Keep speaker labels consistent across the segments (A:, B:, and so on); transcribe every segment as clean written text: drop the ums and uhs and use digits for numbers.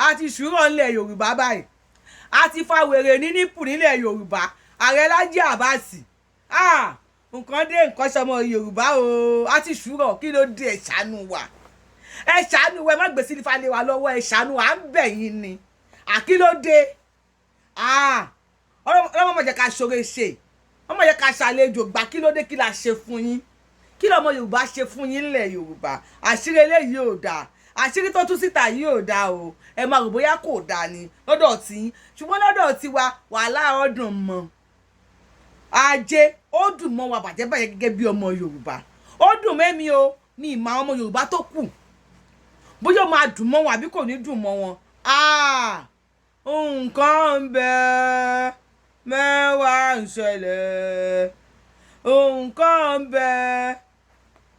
A: àti ṣùrọ̀ nílẹ̀ Yorùbá báyìí àti fa wèrè ní nípù nílẹ̀ Yorùbá Ààrẹ Lájí Abbas nǹkan dé nǹkan sọmọ Yorùbá o àti ṣùrọ̀ kí ló dé ẹ ṣàánú wa ẹ má gbèsè nífa lé wa lọ́wọ́ ẹ ṣàánú wa à ń bẹ̀ yín ni kí ló dé ọlọ́mọ jẹ́ ká ṣoore ṣe ọmọ jẹ́ ká ṣàlejò gbà kí ló dé kí la ṣe fún yín kí lọ́mọ Yorùbá ṣe fún yín nílẹ̀ Yorùbá àṣírí eléyìí ò dáa àṣírí tó tú síta yìí ò dáa o ẹ máa rò bóyá kò dáa ni lọ́dọ̀ tí ṣùgbọ́n lọ́dọ̀ tiwa wàhálà ọdún mọ́ ajé ó dùn mọ́ wa bàjẹ́ bàjẹ́ gẹ́gẹ́ bí ọmọ Yorùbá ó dùn mẹ́mi o ní ìmọ̀ àwọn ọmọ Yorùbá tó kù bóyá ó máa dùn mọ́ wọn àbí kò ní dùn mọ́ wọn nǹkan ń bẹ mẹ́wàá ń ṣẹlẹ̀ nǹkan ń bẹ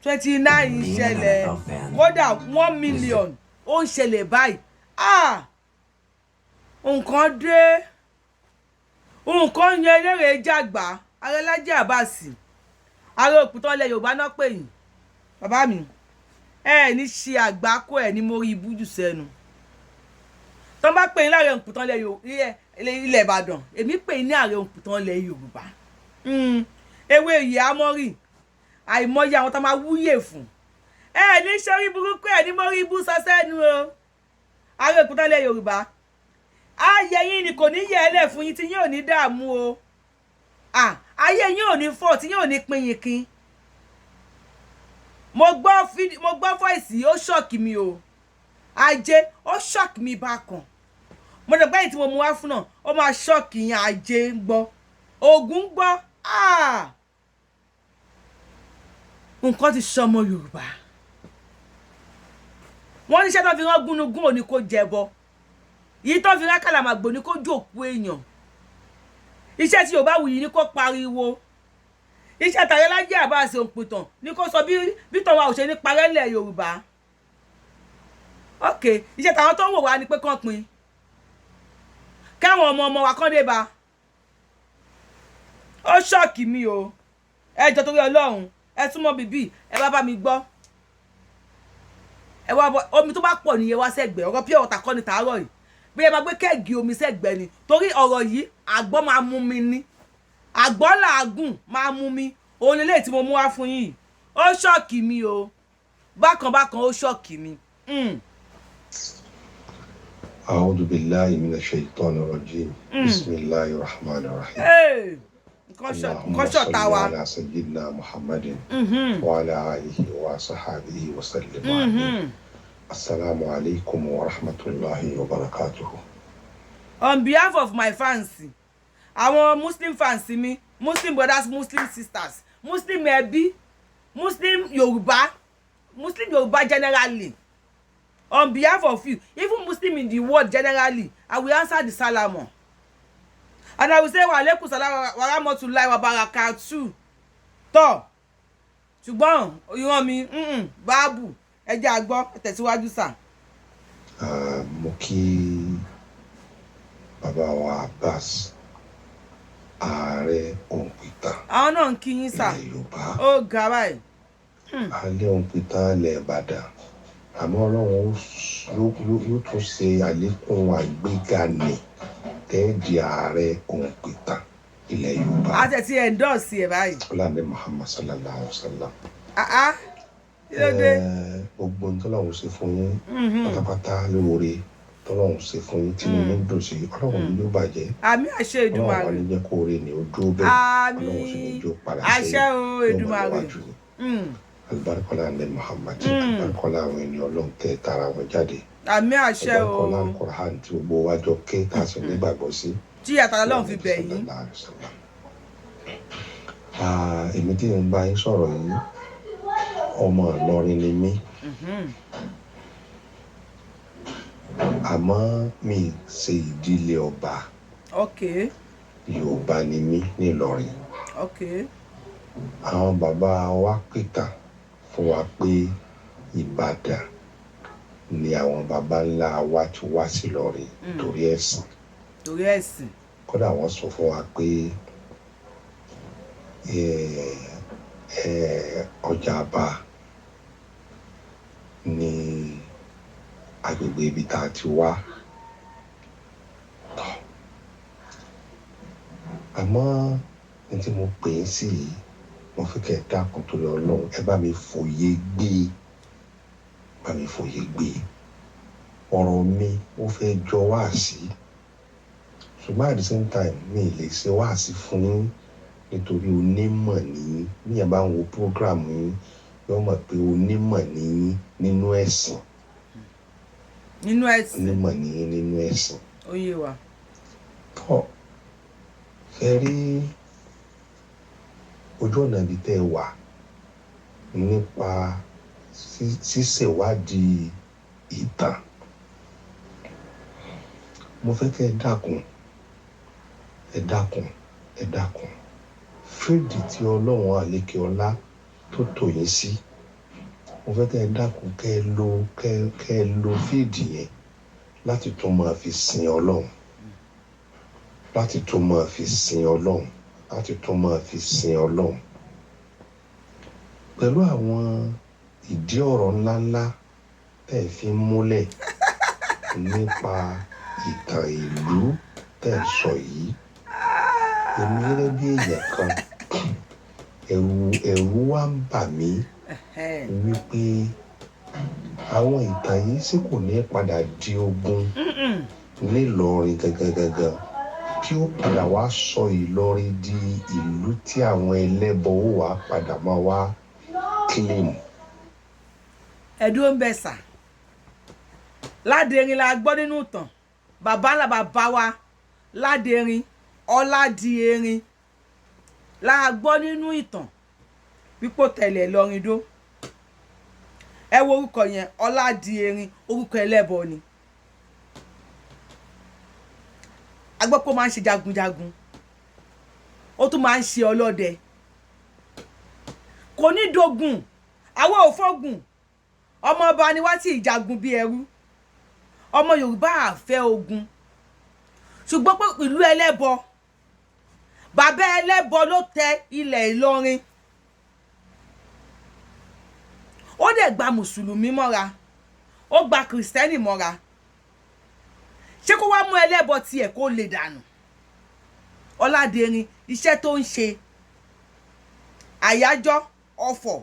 A: 29 ń ṣẹlẹ̀ kódà 1 million ó ń ṣẹlẹ̀ báyìí nǹkan dé nǹkan yẹn eléré jàgbá Ààrẹ Lájí Abbas ààrẹ òpùtọ́ ilẹ̀ Yorùbá náà pè yín bàbá mi ẹ ní ṣe àgbákò ẹ ní mo rí ibújù sẹ́nu tó bá pè yín láàrẹ òpùtọ́ ilẹ̀ Ìbàdàn èmi pè yín ní ààrẹ òpùtọ́ ilẹ̀ Yorùbá ewé ìyá amọ́rì àìmọye àwọn tó máa wúyè fún ẹ ní sórí burúkú ẹ ní mo rí ibú sọ sẹ́nu o ààrẹ òpùtọ́ ilẹ̀ Yorùbá ayé yín ni kò ní yẹ ẹ lẹ̀ fún yín tí yín ò ní dààmú o ayé yín ò ní fọ́ tí yín ò ní pin yín kín mo gbọ́ fọ́ìsì ó ṣọ́ọ̀kì mi o ajé ó ṣọ́ọ̀kì mi bákan mo dẹ̀ gbẹ́yìn tí mo mú wá fún náà ó máa ṣọ́ọ̀kì yín ajé ń gbọ́ Ògún ń gbọ́ nǹkan ti ṣọmọ Yorùbá wọ́n níṣẹ́ tó fi rán gúnugún òní kó jẹbọ yìí tó fi rán kàlàmàgbò ní kó jòkú èèyàn iṣẹ́ tí Yorùbá wù yìí ní kó pariwo iṣẹ́ tààrẹ Lájí Abbas òǹpìtàn ní kó sọ bí tọ́wọ́ àwòṣe ní parẹ́lẹ̀ Yorùbá ok iṣẹ́ tàwọn tó ń wò wá ni pé kán pin káwọn ọmọ wa kán dé bá ó ṣọ́ọ̀kì mi o ẹ jọ torí Ọlọ́run ẹ súnmọ́ bíbí ẹ bá mi gbọ́ ẹ wá omi tó bá pọ̀ nìyẹn wá sẹ́gbẹ̀ẹ́ ọ̀rọ̀ pure water kọ́ ni tàárọ̀ yìí bí ẹ máa gbé kẹ́ẹ̀gì omi sẹ́gbẹ̀ẹ́ ni torí ọ̀rọ̀ yìí àgbọ̀ máa mú mi ní àgbọ̀ làágùn máa mú mi òun lélẹ́yìí tí mo mú wá fún yìí ó ṣọ́ọ̀kì mi o bákan ó ṣọ́ọ̀kì mi.
B: A'udhu billahi minash shaitani rajim. Bismillahir rahmanir rahim.
A: Nǹkan ṣọ̀tá wa.
B: Ala sayyidina Muhammadin wa ala alihi wa sahbihi wa sallam. Assalamu alaikum wa rahmatullahi wa barakatuh.
A: On behalf of my fans, àwọn Muslim fans mi, Muslim brothers, Muslim sisters, Muslim ẹbí, Muslim Yorùbá generally, on behalf of you, even Muslim in the world generally, I will answer the salam. And I will say wa alaikum salam wa rahmatullahi wa barakatuh. Tó. Ṣùgbọ́n ìran mi, báàbù ẹ jẹ́ a gbọ́ tẹ̀síwájú sà.
B: Mo kí bàbá wa Abbas ààrẹ òǹpìtàn.
A: Àwọn náà ń kí yín sà.
B: Ilẹ̀ Yorùbá.
A: Ó ga báyìí.
B: Ààrẹ òǹpìtàn ilẹ̀ Ìbàdàn. Àmọ́ Ọlọ́run yóò tún ṣe àlékún àgbéga ní tẹ́ẹ̀dì ààrẹ òǹpìtàn ilẹ̀ Yorùbá.
A: A tẹ̀ ti endorse ẹ̀ báyìí.
B: Ọlọ́run Muhammad sallallahu alaihi wa sallam. Gbogbo tọ́lọ́run ṣe fún yín pátápátá lóore tọ́lọ́run ṣe fún yín tí mo ní dùn sí Ọlọ́run ní ló bàjẹ́.
A: Àmín àṣẹ Èdùmàrè.
B: Ọlọ́run wà ní jẹ́ kó ore ni ó dúró bẹ́ẹ̀. Ọlọ́run sì ní jó padà sí
A: àṣẹ o Èdùmàrè.
B: Alibarikola ní Muhammad alibarikola àwọn ènìyàn Ọlọ́run tẹ̀ tara wọn jáde.
A: Àmín àṣẹ o.
B: Alibarikola Al-Qur'an tí gbogbo wa jọ ké tá a sì nígbàgbọ́ sí.
A: Tí àtàlà Ọlọ́run fi bẹ̀ yín.
B: Èmi tí ń bá yín sọ̀rọ̀ yìí ọmọ Ìlọrin ni mí. Àmọ́ mi ṣe ìdílé ọba.
A: Okay.
B: Yorùbá ni mí ní Ìlọrin.
A: Okay.
B: Àwọn bàbá wa pìtàn fún wa pé Ìbàdàn ni àwọn bàbá ńlá wa ti wá sí Ìlọrin torí ẹ̀sìn.
A: Torí ẹ̀sìn.
B: Kódà wọ́n sọ fún wa pé ọjà àbá ni agbègbè ibi tá a ti wá. Àmọ́ ní tí mo pè é sí yìí, mo fi kẹ́ dákun torí Ọlọ́run, ẹ bá mi fòye gbé, bá mi fòye gbé. Ọ̀rọ̀ mi ó fẹ́ jọ wáàsí, ṣùgbọ́n at the same time mi ì lè ṣe wáàsí fún yín nítorí onímọ̀ ní bí ẹ bá ń wo program yín yóò mọ̀ pé onímọ̀ ní nínú ẹ̀sìn.
A: Nínú ẹ̀sìn.
B: Onímọ̀ ní nínú ẹ̀sìn.
A: Ó yé wa.
B: Tọ́ ẹ rí ojú ọ̀nà ibi tẹ́ ẹ wà nípa ṣíṣèwádìí ìtàn. Mo fẹ́ kẹ́ ẹ dákun fíìdì tí Ọlọ́run àlékè ọlá tó tò yín sí, mo fẹ́ kẹ́ ẹ dákun kẹ́ ẹ lo fíìdì yẹn láti tún máa fi sin Ọlọ́run, láti tún máa fi sin Ọlọ́run, láti tún máa fi sin Ọlọ́run pẹ̀lú àwọn ìdí ọ̀rọ̀ ńláńlá tẹ́ ẹ fi ń múlẹ̀ nípa ìtàn ìlú tẹ́ ẹ sọ yìí. Èmi gẹ́gẹ́ bí èèyàn kan, ẹ̀rù wá ń bà mí wípé àwọn ìtàn yìí sì kò ní padà di ogun nílọrin gangan tí ó padà wá sọ Ìlọrin di ìlú tí àwọn ẹlẹ́bọ ó wá padà máa wá claim.
A: Ẹ̀dùn ń bẹ sà. Ládẹrin la gbọ́ nínú ìtàn. Bàbá ńlá bàbá wa Ládẹrin Ọládìerin la gbọ́ nínú ìtàn pípò tẹ̀lé Ìlọrin dó. Ẹ wo orúkọ yẹn, Ọládìerin, orúkọ ẹlẹ́bọ ni. A gbọ́ pé ó máa ń ṣe jagunjagun, ó tún máa ń ṣe ọlọ́dẹ. Kò ní dogun, àwọn ò fọ́gun. Ọmọ ọba ni wá tí ìjagun bí ẹrú. Ọmọ Yorùbá àfẹ́ ogun. Ṣùgbọ́n pé ìlú ẹlẹ́bọ, bàbá ẹlẹ́bọ ló tẹ ilẹ̀ Ìlọrin. Ó dẹ̀ gba mùsùlùmí mọ́ra, ó gba kìrìsìtẹ́nì mọ́ra. Ṣé kó wá mú ẹlẹ́bọ tiẹ̀ kó lè dànù? Ọládẹrin iṣẹ́ tó ń ṣe, àyájọ́, ọ̀fọ̀,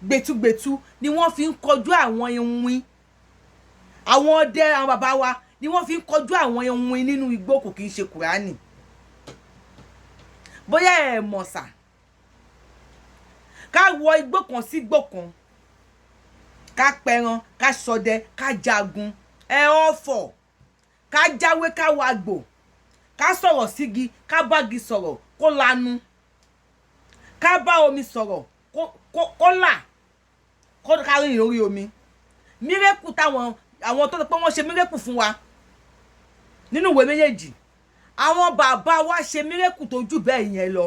A: gbẹ̀tugbẹ̀tu ni wọ́n fi ń kọjú àwọn iwin. Àwọn ọdẹ àwọn bàbá wa ni wọ́n fi ń kọjú àwọn iwin nínú igbó, kò kì í ṣe Kùránì. Bóyá ẹ mọ̀ sà, ká wọ igbó kan sí igbó kan, ká pẹran, ká ṣọdẹ, ká jagun, ọ̀fọ̀, ká jáwé, ká wàgbò, ká sọ̀rọ̀ sígi, ká bági sọ̀rọ̀ kó lanu, ká bá omi sọ̀rọ̀ kó là, kó ká rìn lórí omi. Mírèkù táwọn tó pé wọ́n ṣe mírèkù fún wa nínú ìwé méjèèjì, àwọn bàbá wa ṣe mírèkù tó jù bẹ́ẹ̀ yẹn lọ.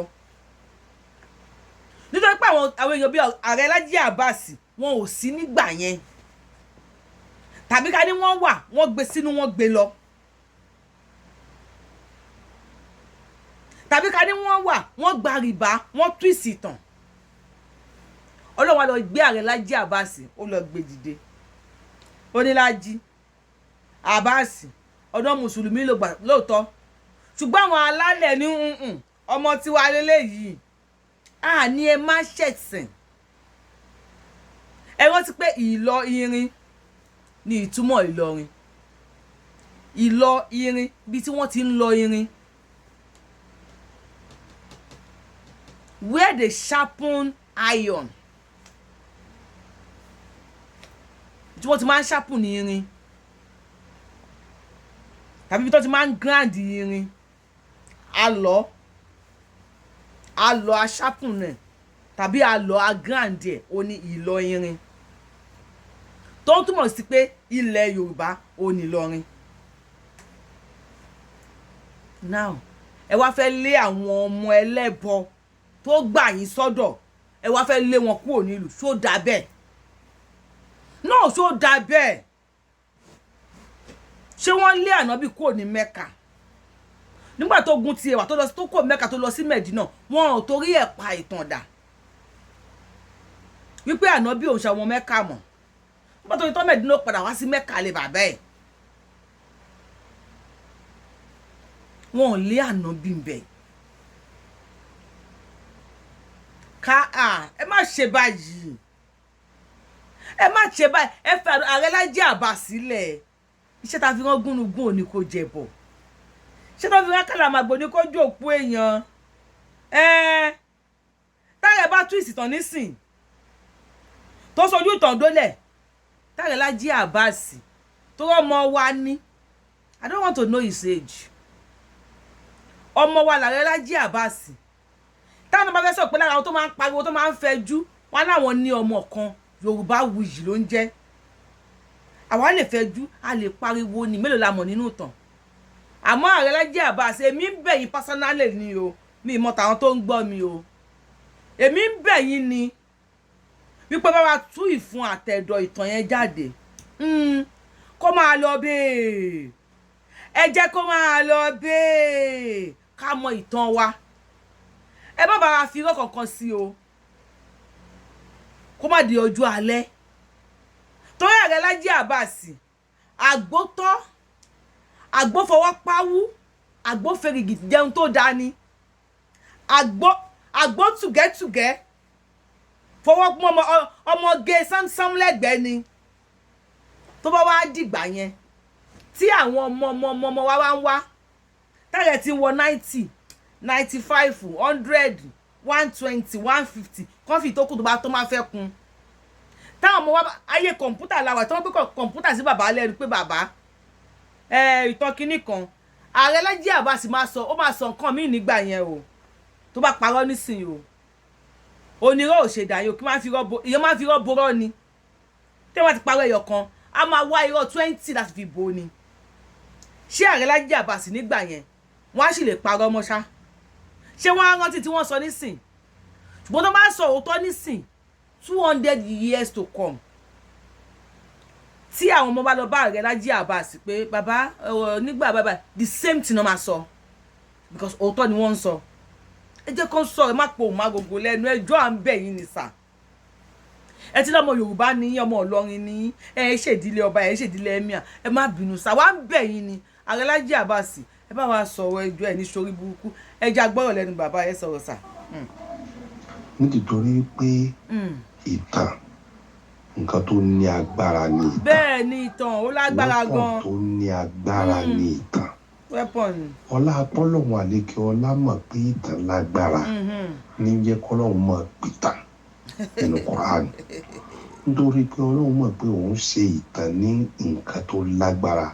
A: Nítorí pé àwọn èèyàn bíi Ààrẹ Lájí Abbas wọn ò sí nígbà yẹn, tàbí ká ní wọ́n wà, wọ́n gbé sínú, wọ́n gbé lọ, tàbí ká ní wọ́n wà, wọ́n gba rìbá, wọ́n twist ìtàn. Ọlọ́run wa lọ gbé Ààrẹ Lájí Abbas, ó lọ gbé dìde. Ó ní Lájí Abbas ọ̀dọ̀ mùsùlùmí ló gbà lóòótọ́, ṣùgbọ́n àwọn alálẹ̀ ní ọmọ tiwa lélẹ́yìí, ní ẹ má ṣẹ̀sìn. Ẹ rántí pé ìlọ irin ni ìtumọ̀ Ìlọrin. Ìlọ irin, bí tí wọ́n ti ń lọ irin, where they sharpen iron, tí wọ́n ti máa ń sharpen ní irin, tàbí bí tó ti máa ń grind irin, alọ́ aṣápùn náà, tàbí alọ́ agrind ẹ̀, ó ní ìlọ irin, tó ń túmọ̀ sí pé ilẹ̀ Yorùbá ó ní Ìlọrin. Now ẹ wá fẹ́ lé àwọn ọmọ ẹlẹ́bọ tó gbà yín sọ́dọ̀, ẹ wá fẹ́ lé wọn kúrò nílùú. Ṣó dà bẹ́ẹ̀? No, ṣó dà bẹ́ẹ̀? Ṣé wọ́n lé ànábì kúrò ní Mẹ́kà? Nígbà tó gun tiẹ̀ wà tó kó Mẹ́kà tó lọ sí Mẹ̀dínà, wọn ò torí ẹ̀ pa ìtàn dà wípé ànábì òun ṣàwọn Mẹ́kà mọ̀. mọ́tò ní tọ́mẹ̀dínló padà wá sí Mẹ́kà lé bàbá ẹ̀ wọn ò lé ànábì ń bẹ̀ ká ẹ má ṣe báyìí ẹ má ṣe báyìí ẹ fẹ́ Ààrẹ Laji Abbas sílẹ̀ iṣẹ́ ta fi rán gúnugún òní kò jẹ̀bọ̀ iṣẹ́ ta fi rán kàlàmàgbò ní kó jó òkú èèyàn táyà bá tú ìsìtàn nísìn tó sojú ìtàn dólẹ̀ Ààrẹ Laji Abbas tó ọmọ wa ní I don't want to know his age ọmọ wa Ààrẹ Laji Abbas táwọn bá fẹ́ sọ pé lára àwọn tó máa ń pariwo tó máa ń fẹjú wọn láwọn ní ọmọ kan Yorùbáwùyí ló ń jẹ́ àwa lè fẹjú a lè pariwo ní mélòó la mọ̀ nínú ìtàn àmọ́ Ààrẹ Laji Abbas èmi ń bẹ̀ yín personally ni o mi mọ̀ tàwọn tó ń gbọ́ mi o èmi ń bẹ̀ yín ni wípé bá wa tú ìfun àtẹ̀dọ̀ ìtàn yẹn jáde kó máa lọ bẹ́ẹ̀ ẹ jẹ́ kó máa lọ bẹ́ẹ̀ ká mọ ìtàn wa ẹ má bá wa fi irọ́ kankan sí o kó má di ọjọ́ alẹ́ torí Ààrẹ Laji Abbas àgbótọ́ àgbófọwọ́ páwú àgbóferìgì jẹun tó dání àgbó tùgẹ́tùgẹ́ fọwọ́ pọ́n ọmọge sámsám lẹ́gbẹ̀ẹ́ ni tó bá wá dìgbà yẹn tí àwọn ọmọ wa wá ń wá táyẹ̀ ti wọ 90 95 100 120 150 kọ́fì tó kù tó bá tó máa fẹ́ kun táwọn ọmọ wa ayé kọ̀ǹpútà làwà tí wọ́n gbé kọ̀ǹpútà sí bàbá lẹ́nu pé bàbá ìtàn kínní kan Ààrẹ Laji Abbas máa sọ nǹkan míì nígbà yẹn o tó bá parọ́ nísìnyí o onírọ́ ò ṣe dàyò kí ìyẹn máa fi irọ́ borọ́ ni tí wọ́n ti parọ́ ẹyọ kan a máa wá irọ́ 20 láti fi bò ni ṣé Ààrẹ Laji Abbas nígbà yẹn wọ́n á sì lè parọ́ mọ́ ṣá ṣé wọ́n á rántí tí wọ́n sọ nísìn ṣùgbọ́n tó bá sọ òótọ́ nísìn 200 years to come tí àwọn ọmọ bá lọ bá Ààrẹ Laji Abbas pé bàbá nígbà bàbá the same thing no máa sọ because òótọ́ ni wọ́n ń sọ ẹ jẹ́ kó sọ ẹ má pò má gbogbo lẹ́nu ẹjọ́ à ń bẹ̀ yín ni sà ẹ ti lọ́mọ Yorùbá ní ọmọ Ìlọrin ní ẹ ṣèdílé ọba ẹ ṣèdílé ẹmíà ẹ má bínú sà wá ń bẹ̀ yín ni Ààrẹ Laji Abbas ẹ bá wa sọ̀rọ̀ ẹjọ́ ẹ ní sórí burúkú ẹ já gbọ́rọ̀ lẹ́nu bàbá ẹ sọ̀rọ̀ sà.
B: nítorí pé ìtàn nǹkan tó ní agbára ni ìtàn
A: bẹ́ẹ̀ ni ìtàn ó lágbára gan
B: weapon tó ní agbára ni ìtàn
A: weapon
B: ọlá apọ́lọ́hún àlékè ọlá mọ̀ pé ìtàn lágbára ní jẹ́ kọ́lọ́hún mọ̀ pìtàn nínú Quran nítorí pé Ọlọ́hun mọ̀ pé òun ṣe ìtàn ní nǹkan tó lágbára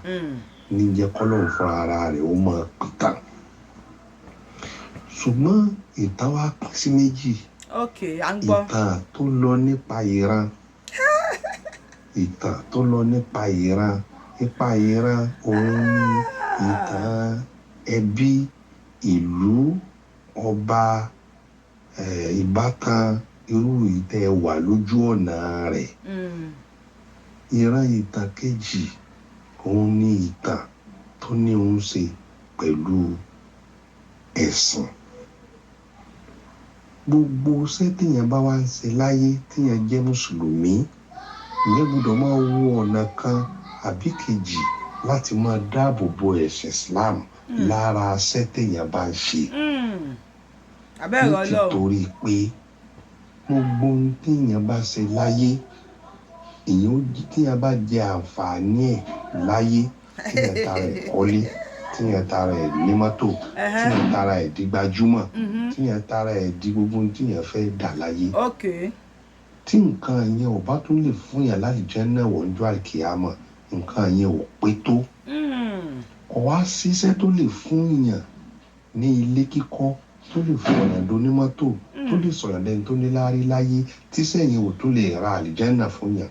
B: ní jẹ́ kọ́lọ́hún fún ara rẹ̀ ó mọ̀ pìtàn ṣùgbọ́n ìtàn wa pín sí méjì ìtàn tó lọ nípa ìran ìtàn tó lọ nípa ìran òun ni ìtàn ẹbí ìlú ọba ìbátan irú ìtẹ́ wà lójú ọ̀nà rẹ̀ ìran ìtàn kejì òun ni ìtàn tó ní òun ṣe pẹ̀lú ẹ̀sìn gbogbo iṣẹ́ téèyàn bá wá ń ṣe láyé téèyàn jẹ́ mùsùlùmí ìyẹn gbọ́dọ̀ máa wo ọ̀nà kan àbí kejì láti máa dáàbò bo ẹ̀sìn Islam lára iṣẹ́ téèyàn bá ń ṣe nítorí pé gbogbo ohun téèyàn bá ṣe láyé téèyàn bá jẹ àǹfààní ẹ̀ láyé téèyàn tara ẹ̀ kọ́lé téèyàn tara ẹ̀ ní mọ́tò téèyàn tara ẹ̀ di gbajúmọ̀ téèyàn tara ẹ̀ di gbogbo ohun téèyàn fẹ́ dà láyé tí nǹkan yẹn ò bá tún lè fún yàn láti jẹ́ náà wọ́n jọ àkíyàmọ̀ nǹkan yẹn ò pé tó kò wá ṣiṣẹ́ tó lè fún yàn ní ilé kíkọ́ tó lè fún ọ̀nà dónímọ́tò tó lè sọ̀rọ̀ lẹ́ni tó ní láárí láyé tíṣẹ́ yẹn ò tó lè ra àlìjẹ́nà fún yàn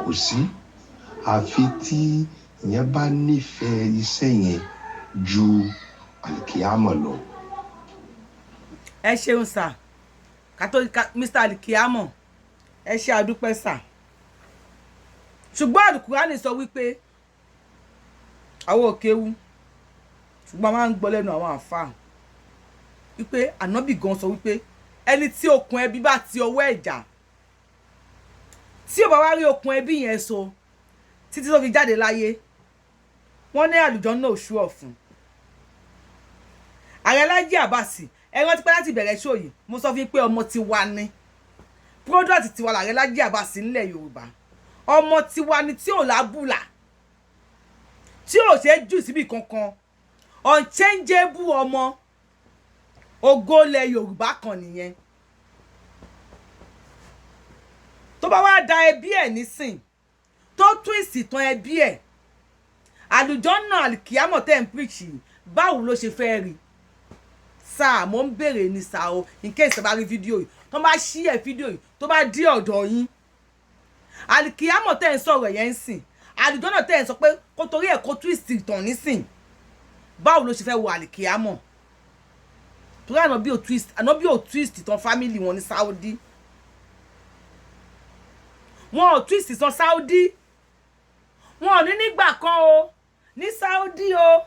B: kò sí àfi tí ìyẹn bá nífẹ̀ẹ́ iṣẹ́ yẹn ju àlìkíyàmọ̀ lọ.
A: ẹ ṣeun sà Mr. Àlìkíyàmọ̀ ẹ ṣe àdúpẹ́ sà ṣùgbọ́n Àlùkùránì sọ wípé àwọn òkèwu ṣùgbọ́n a máa ń gbọ́ lẹ́nu àwọn àfáà wípé ànábì gan sọ wípé ẹni tí okùn ẹbí bá ti ọwọ́ ẹ̀jà tí ò bá wá rí okùn ẹbí yẹn so títí tó fi jáde láyé wọ́n ní àlùjọ náà ṣú ọ̀fun. Ààrẹ Laji Abbas ẹ rántí pé láti bẹ̀rẹ̀ ṣó yìí mo sọ fún yín pé ọmọ tiwa ni product tiwa l'Ààrẹ Laji Abbas nílẹ̀ Yorùbá. Ọmọ tiwa ni tí ò lábùlà tí ò ṣe jù síbi kankan unchangeable ọmọ ògo ilẹ̀ Yorùbá kan nìyẹn. Tó bá wá da ẹbí ẹ̀ nísìn tó twist ìtàn ẹbí ẹ̀ àlùjọ́nà àlìkíámọ̀ tẹ́ ń preach báwo ló ṣe fẹ́ rí sáà mo ń béèrè ní sáà o in case ẹ bá rí fídíò yìí tó bá ṣí ẹ fídíò yìí tó bá dé ọ̀dọ̀ yín àlìkíámọ̀ tẹ́ ń sọ̀rọ̀ yẹn ń sìn àlùjọ́nà tẹ́ ń sọ pé kó torí ẹ̀ kó twist ìtàn nísìn báwo ló ṣe fẹ́ wo àlìkíámọ̀ torí ànábì ò twist ìtàn family wọn ní Saudi wọn ò twist ìtàn Saudi wọn ò ní nígbà kan o ní Saudi o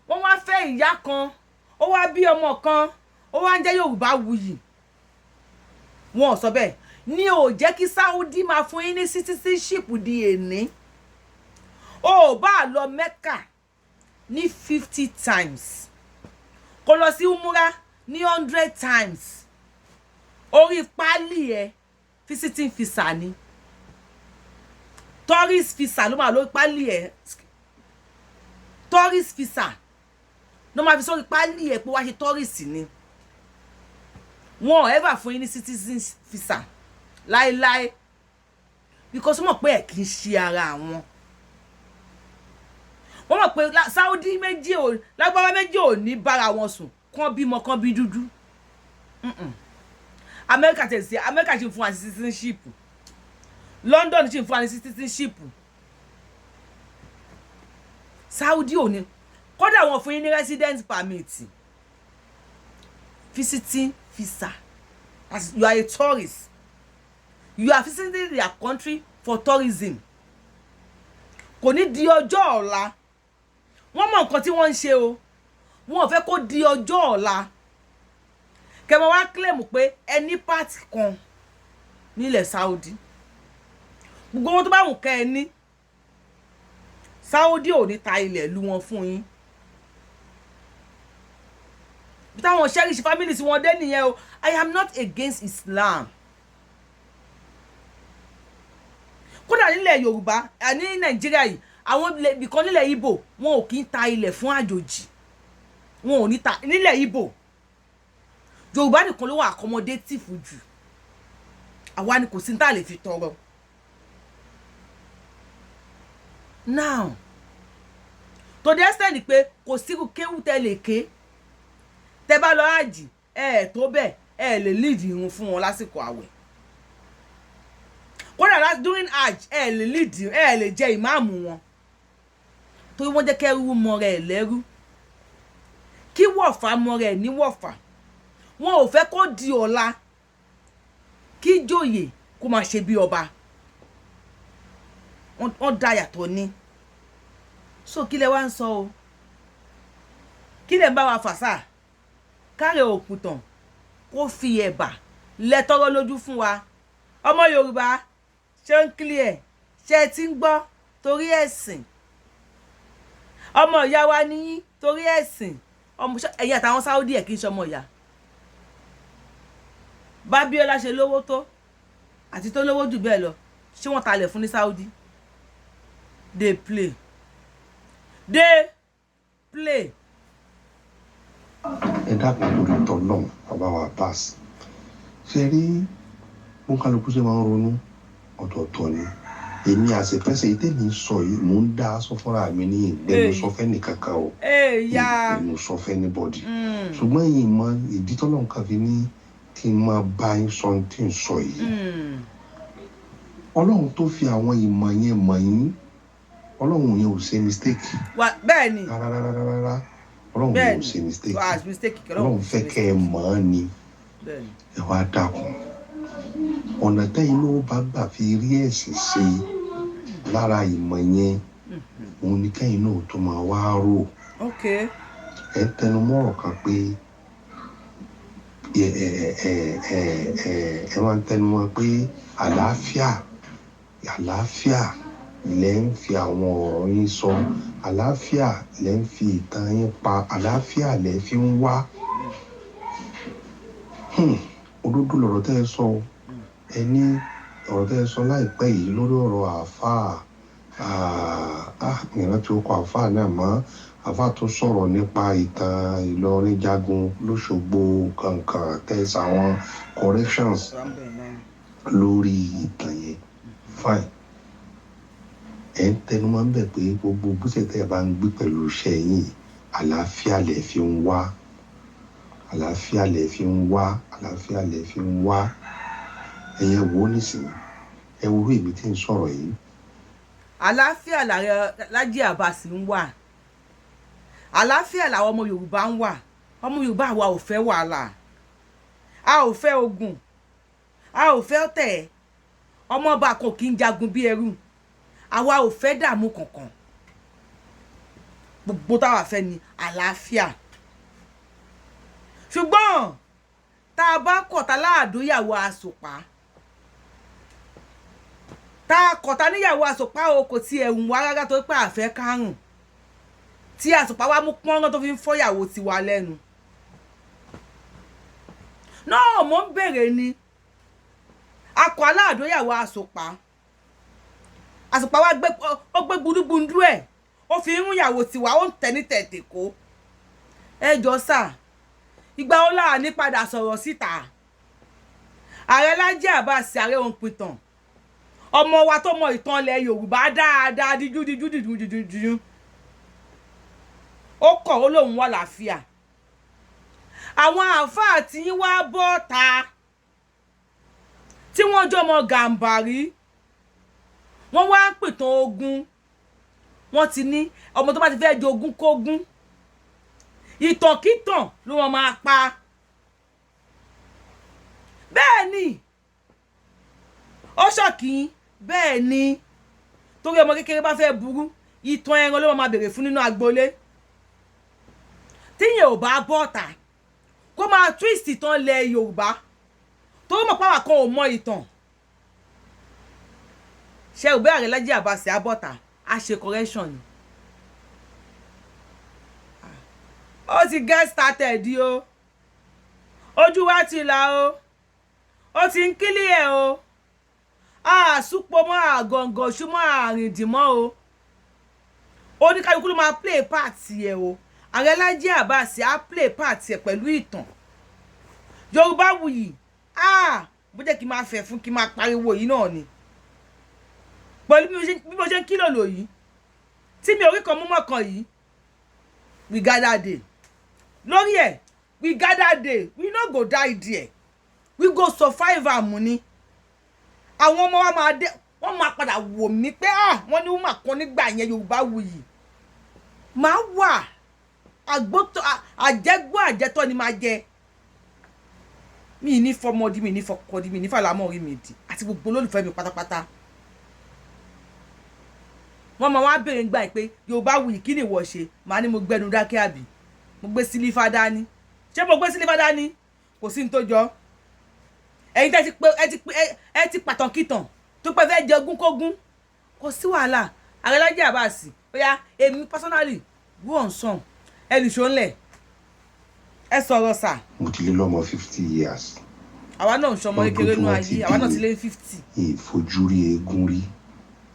A: wọ́n wá fẹ́ ìyá kan ó wá bí ọmọ kan ó wá ń jẹ́ Yorùbá wuyì wọn ò sọ bẹ́ẹ̀ ní ò jẹ́ kí Saudi máa fún yín ní citizenship di èní ó bá lọ Mecca ní 50 times kó lọ sí umura ní 100 times orí pálí ẹ visiting visa ni tourist visa ló máa lórí pálí ẹ tourist visa no ma fi sórí pálí ẹ pé wá ṣe tourist ni wọn ever fún yín ní citizen visa láéláé because wọ́n mọ̀ pé ẹ kì í ṣe ara wọn wọ́n mọ̀ pé Saudi méjì ò lágbára méjì ò ní bára wọn sùn kán bímọ kán bí dúdú America tẹ̀sí America ṣe fún wa citizenship London ṣe fún wa citizenship Saudi ò ní kódà wọn fún yín ní resident permit visiting visa as you are a tourist you are visiting their country for tourism kò ní di ọjọ́ ọ̀la wọ́n mọ̀ nǹkan tí wọ́n ń ṣe o wọn ò fẹ́ kó di ọjọ́ ọ̀la kẹmọ wá claim pé ẹni part kan nílẹ̀ Saudi gbogbo wọn tó bá wù kẹ́ ẹ ní Saudi ò ní ta ilẹ̀ ìlú wọn fún yín bí táwọn cherish families wọn dé nìyẹn o I am not against Islam kódà nílẹ̀ Yorùbá ní Nàìjíríà yìí àwọn ibìkan nílẹ̀ Ìgbò wọn ò kí ń ta ilẹ̀ fún àjòjì wọn ò ní ta nílẹ̀ Ìgbò Yorùbá nìkan ló wà accommodative jù àwa ni kò sí ní tá lè fi tọrọ now to the extent pé kò sírú kéwú tẹ́ lè ké tẹ́ bá lọ àjì tó bẹ́ẹ̀ lè lead irun fún wọn lásìkò àwẹ̀ kódà during hajj lè lead lè jẹ́ ìmáàmù wọn torí wọ́n jẹ́ kẹ́rú mọ rẹ̀ lẹ́rú kí wọ̀fà mọ rẹ̀ ní wọ̀fà wọn ò fẹ́ kó di ọ̀la kí jòyè kó máa ṣe bí ọba wọ́n dá yàtọ̀ ní so kí lẹ wá ń sọ o kí lẹ ń bá wa fàṣà káre òkùtàn kó fi ẹ̀bà lẹ́tọ́rọ́ lójú fún wa ọmọ Yorùbá ṣé ń clear ṣé ti ń gbọ́ torí ẹ̀sìn ọmọ ìyá wa níyín torí ẹ̀sìn ẹ̀yin àtàwọn Saudi ẹ̀ kì í ṣe ọmọ ìyá Bábíọ́lá ṣe lówó tó àti tó lówó jù bẹ́ẹ̀ lọ ṣé wọ́n talẹ̀ fún ní Saudi they play
B: ẹ dákun lórí tọ́lọ́n bàbá wa Abbas ṣe rí bó kálukú ṣe máa ń ronú ọ̀tọ̀ọ̀tọ̀ ni èmi àṣepẹ́sẹ̀ ìtẹ́mi sọ yìí mò ń dá aṣọ fúnra mi ní ìgbẹ́nu sọfẹ́ nìkankan o ìgbẹ́nu sọfẹ́ níbọ̀dì ṣùgbọ́n yìí mọ ìdí tọ́lọ́n kan fi ní kí n máa bá yín sọ tí ń sọ yìí Ọlọ́run tó fi àwọn ìmọ̀ yẹn mọ̀ yín Ọlọ́run yẹn ò ṣe mistake
A: bẹ́ẹ̀ ni
B: rárá Ọlọ́run yẹn ò ṣe mistake Ọlọ́run fẹ́ kẹ́ ẹ mọ̀ ọ́ ni ẹ wá dákun ọ̀nà tẹ́yìn ló bá gbà fi rí ẹ̀sìn ṣe lára ìmọ̀ yẹn òun ni kẹ́yìn náà tó máa wá rò ẹ tẹnumọ́rọ̀ kan pé ẹ máa ń tẹnumọ́ pé àlàáfíà àlàáfíà lẹ ń fi àwọn ọ̀rọ̀ yín sọ, àlàáfíà lẹ ń fi ìtàn yín pa, àlàáfíà lẹ fi ń wá. Òdodo lọ̀rọ̀ tẹ́ ẹ sọ ẹ ní ọ̀rọ̀ tẹ́ ẹ sọ láìpẹ́ yìí lórí ọ̀rọ̀ àáfàá ìran tí ó kọ àáfàá náà mọ́ àáfàá tó sọ̀rọ̀ nípa ìtàn Ìlọrin jagun lóṣogbo kankan tẹ́ sàwọn corrections lórí ìtàn yẹn fine. Ẹ ń tẹnu máa ń bẹ̀ pé gbogbo gbèsè tẹ́ ẹ bá ń gbé pẹ̀lú iṣẹ́ yín àlàáfíà lẹ fi ń wá, àlàáfíà lẹ fi ń wá, àlàáfíà lẹ fi ń wá. Ẹ̀yẹ wo nísìnyí ẹ wo orí èmi tí ń sọ̀rọ̀ yìí.
A: Àlàáfíà Laji Abbas ń wà, àlàáfíà làwọn ọmọ Yorùbá ń wà. Ọmọ Yorùbá wa ò fẹ́ wàhálà, a ò fẹ́ ogun, a ò fẹ́ ọ̀tẹ̀, ọmọ ọba kò kí ń jagun bí ẹrú, àwa ò fẹ́ dààmú kankan. Gbogbo táwa fẹ́ ni àlàáfíà. Ṣùgbọ́n tá a bá kọ̀tà láàdúyàwó àsopá, tá a kọ̀tà níyàwó àsopá o kò tí ẹ̀hùn wá rárá tó pé àfẹ́ kárùn tí àsopá wa mú pọ́nrán tó fi ń fọ́yàwó tiwa lẹ́nu. Náà mo ń bèrè ni akọ aláàdúyàwó àsopá, àsopá wa gbé gbúdúgbúndú ẹ̀ ó fi ń rún ìyàwó tiwa ó ń tẹ̀ ní tẹ̀tẹ̀ kó. Ẹ jọ sáà ìgbà wo láà ní padà sọ̀rọ̀ síta. Ààrẹ Laji Abbas ààrẹ òǹpìtàn ọmọ wa tó mọ ìtàn ilẹ̀ Yorùbá dáadáa díjú ó kọ̀ ó lóun wà láàfíà. Àwọn àáfàá tí yín wá bọ́ ta tí wọ́n jọmọ Gàǹbàrí wọ́n wá ń pìtàn ogun. Wọ́n ti ní ọmọ tó bá ti fẹ́ jogún kógún ìtànkítàn ló wọn máa pa. Bẹ́ẹ̀ ni ó ṣọ̀kì bẹ́ẹ̀ ni torí ọmọ kékeré bá fẹ́ burú ìtàn ẹran ló wọn máa bèrè fún nínú agboolé. Tíyẹn ò bá bọ́ta kó máa twist ìtàn ilẹ̀ Yorùbá tó mọ̀ páwà kan ò mọ ìtàn. Ṣé ò bẹ́ Ààrẹ Laji Abbas á bọ́ta á ṣe correction ni. Ó ti get started o, ojú wa ti là o, ó ti ń kílí ẹ̀ o, àsúpọ̀ mọ́ àgọ̀ǹgọ̀ ṣúmọ́ àrìndìmọ́ o. Oníkálukú ló máa play part ẹ̀ o. Ààrẹ Laji Abbas á play part ẹ̀ pẹ̀lú ìtàn. Yorùbáwùyí bó jẹ́ kí n máa fẹ̀ fún kí n máa pariwo yìí náà ni. Pẹ̀lú bí mo ṣe ń kílò lò yìí tí mi ò rí kan mú mọ́ kan yìí. We gather day lórí ẹ̀, we gather day, we no go die there, we go survive am ni. Àwọn ọmọ wa máa dé wọ́n máa padà wò mí pé wọ́n ní woman kan nígbà yẹn Yorùbáwùyí máa wà àjẹgbọ́ àjẹtọ́ ni máa jẹ. Mi ní fọmọdí, mi ní fọkọdí, mi ní fàlámọ̀ orí mi dì àti gbogbo olólùfẹ́ mi pátápátá. Wọ́n máa wá bèrè gbà pé Yorùbáwùyí kí ni ìwọ ṣe? Màá ní mo gbẹnu dákẹ́ àbí mo gbé sílífà dání. Ṣé mo gbé sílífà dání? Kò sí ní tó jọ. Ẹ̀yin tẹ́ ti pé ẹ ti pàtàkìtàn tó pẹ́ fẹ́ jẹ ogún kógún. Kò sí wàhálà. Ààrẹ Laji Abbas ó yá èmi personally go on song ẹnì ṣó ń lẹ̀ ẹ sọ̀rọ̀ sà.
B: Mo ti lé lọ́mọ 50 years.
A: Àwa náà ń ṣọmọ kékeré nú ayé, àwa náà ti lé 50.
B: Ìfojúrí eégún rí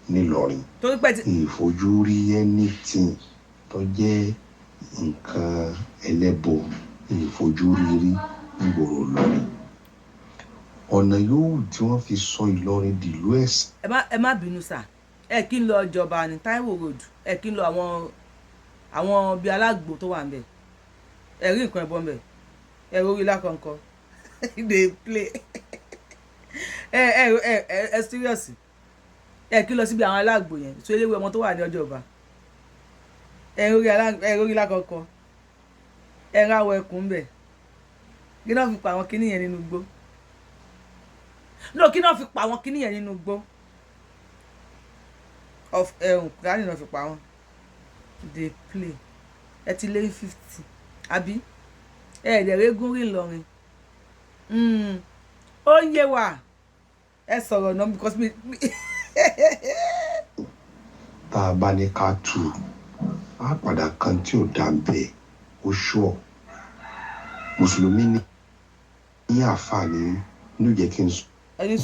B: nílọrin.
A: Torí pé
B: ìfojúrí anything tó jẹ́ nǹkan ẹlẹ́bọ ìfojúrí rí nígboro Ìlọrin. Ọ̀nà yòówù tí wọ́n fi sọ Ìlọrin dìlú ẹ̀sìn.
A: Ẹ má bínú sà, ẹ kí n lọ ìjọba ní Táíwò road, ẹ kí n lọ àwọn bíi alágbò tó wà ń bẹ̀. Ẹ rí nǹkan ẹ̀bọn bẹ̀, ẹ rórí lákọ̀ọ́kọ́ dey play ẹ serious. Ẹ kí lọ síbi àwọn alágbò yẹn tó eléwé ọmọ tó wà ní ọjọ́ba. Ẹ rórí lákọ̀ọ́kọ́ ẹ ráwọ̀ ẹkùn ń bẹ̀. Kí náà fi pa àwọn kinní yẹn nínú igbó? No, kí náà fi pa àwọn kinní yẹn nínú igbó? Kùránì náà fi pa wọn. Dey play. Ẹ ti lé 50 àbí? Ẹ̀ẹ́dẹ̀rẹ́ gún rí Ìlọrin. Ó ń yé wa. Ẹ sọ̀rọ̀ náà because
B: tá a bá ní ká tù á padà kan tí ò dá ń bẹ ó ṣùọ mùsùlùmí ní àǹfààní ló jẹ́ kí n sọ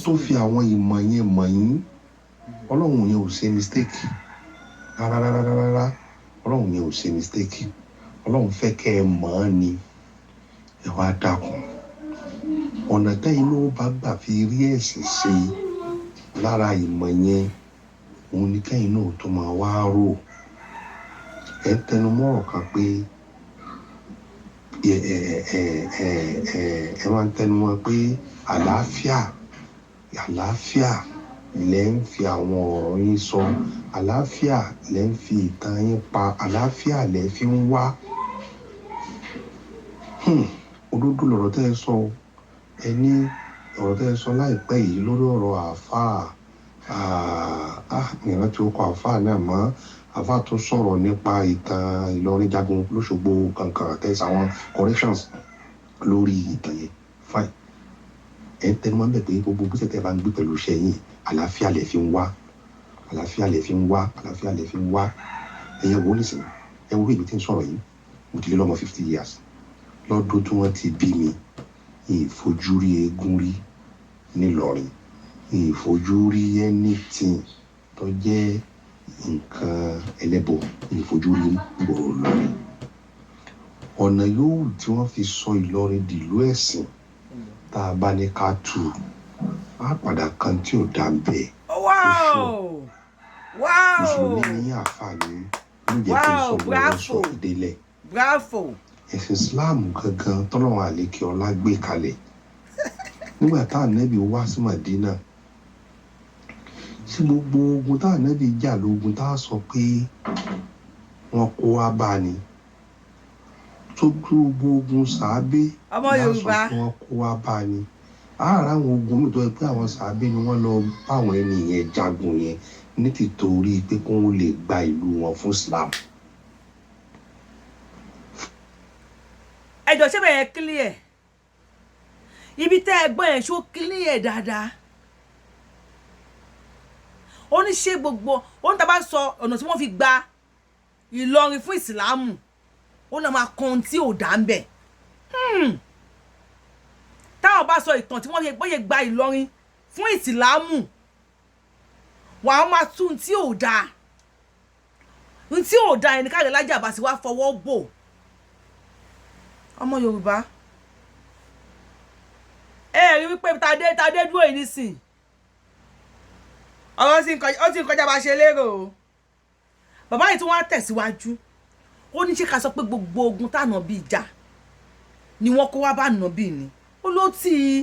B: tó fi àwọn ìmọ̀ yẹn mọ̀ yín ọlọ́run yẹn ò ṣe mistake rárá ọlọ́run yẹn ò ṣe mistake ọlọ́run fẹ́ kẹ́ ẹ mọ̀ ọ́ ni ẹ wá dákun ọ̀nà tẹ́yìn ló bá gbà fi rí ẹ̀sìn ṣe lára ìmọ̀ yẹn òun ni kẹ́yìn náà tó máa wá rò ẹ tẹnumọ́rọ̀ kan pé ẹ máa ń tẹnumọ́ pé àlàáfíà lẹ́ ń fi àwọn ọ̀rọ̀ yín sọ àlàáfíà lẹ́ ń fi ìtàn yín pa àlàáfíà lẹ́ fi ń wá òdodo lọ̀rọ̀ tẹ́ ẹ sọ ẹ ní ọ̀rọ̀ tẹ́ ẹ sọ láìpẹ́ yìí lórí ọ̀rọ̀ àáfàá ìrántí orúkọ àáfàá náà mọ́ àáfàá tó sọ̀rọ̀ nípa ìtàn Ìlọrin jagun lóṣogbo kankan àtẹ́sí àwọn corrections lórí ìtàn yẹn fine ẹ ń tẹnu mọ́ bẹ́ẹ̀ pé gbogbo bí tẹ́tẹ́ bá ń gbé pẹ̀lú iṣẹ́ yìí àlàáfíà lẹ̀ fi ń wá àlàáfíà lẹ̀ fi ń wá àlàáfíà lẹ̀ fi ń wá ẹ̀yẹ wo nísìnyí ẹ wo bí ibi tí ń sọ̀rọ̀ yìí mo ti lé lọ́mọ 50 years lọ́dún tí wọ́n ti bí mi ìfojú rí eégún rí nílọrin ìfojú rí anything tó jẹ́ nǹkan ẹlẹ́bọ ìfojú rí gbòòrò lọ́rin ọ̀nà yòówù tí wọ́n fi sọ Ìlọrin dìlú ẹ̀sìn tá a bá ní ká tù á padà kan tí ò dá ń bẹ mùsùlùmí ní àǹfààní ló jẹ́ kí n sọ lọ́wọ́ sọ ìdílé ẹ̀sìn Islam gangan tọ́lọ́run àlékè ọlá gbé kalẹ̀ nígbà tá ànábì wá sí Madina sí gbogbo ogun tá ànábì jà lógun tá a sọ pé wọ́n kó wá bá ni tó gbogbo ogun sàábé
A: ọmọ Yorùbá
B: sọ pé wọ́n kó wá bá ni àárá àwọn ogun mi tó yẹ pé àwọn sàábé ni wọ́n lọ bá àwọn ẹni yẹn jagun yẹn ní tìtorí pé kó wọ́n lè gba ìlú wọn fún Islam.
A: ẹjọ ṣé bẹ́ẹ̀ clear ibi tẹ́ ẹ gbọ́ yẹn ṣó clear dáadáa ó ní ṣe gbogbo ó ní tá bá sọ ọ̀nà tí wọ́n fi gba Ìlọrin fún ìsìlámù ó náà máa kan tí ò dá ń bẹ̀ táwọn bá sọ ìtàn tí wọ́n bóyá gba Ìlọrin fún ìsìlámù wà á máa tún tí ò dáa tí ò dáa ẹni káàdé Lájì Àbbás wá fọwọ́ bò ọmọ Yorùbá ẹ rí wípé tadé dúró yìí nísìn ọ̀rọ̀ ó ti ń kọjá bá ṣe lérò o bàbá yìí tí wọ́n á tẹ̀síwájú ó ní ṣe ká sọ pé gbogbo ogun tànà bí ìjà ni wọ́n kó wá bá nà bí ni ó ló tì í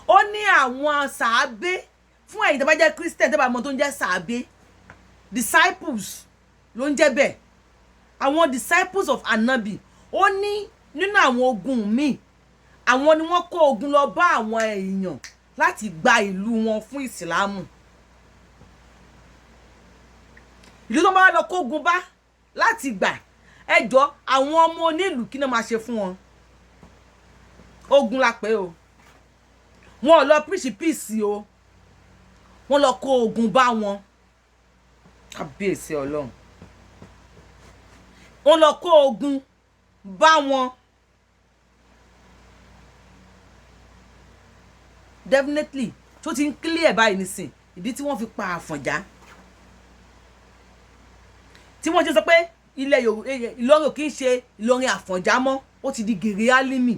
A: ó ní àwọn sàábé fún ẹ̀yin tó bá jẹ́ Christian tó bá mọ̀ tó ń jẹ́ sàábé disciples ló ń jẹ́ bẹ́ẹ̀ àwọn disciples of Anabi ó ní nínú àwọn ogun míì àwọn ni wọ́n kó ogun lọ bá àwọn èèyàn láti gba ìlú wọn fún ìsìlámù ìlú tó bá lọ kó ogun bá láti gbà ẹjọ́ àwọn ọmọ onílù kí náà máa ṣe fún wọn ogun la pé o wọn ò lọ preach peace o wọn lọ kó ogun bá wọn kábíyèsí Ọlọ́run wọn lọ kó ogun bá wọn definitely tó ti ń clear báyìí nísìn ìdí tí wọ́n fi pa Àfọ̀njá tí wọ́n ti sọ pé ilẹ̀ Ìlọrin kì í ṣe Ìlọrin Àfọ̀njá mọ́ ó ti di gèrè álímì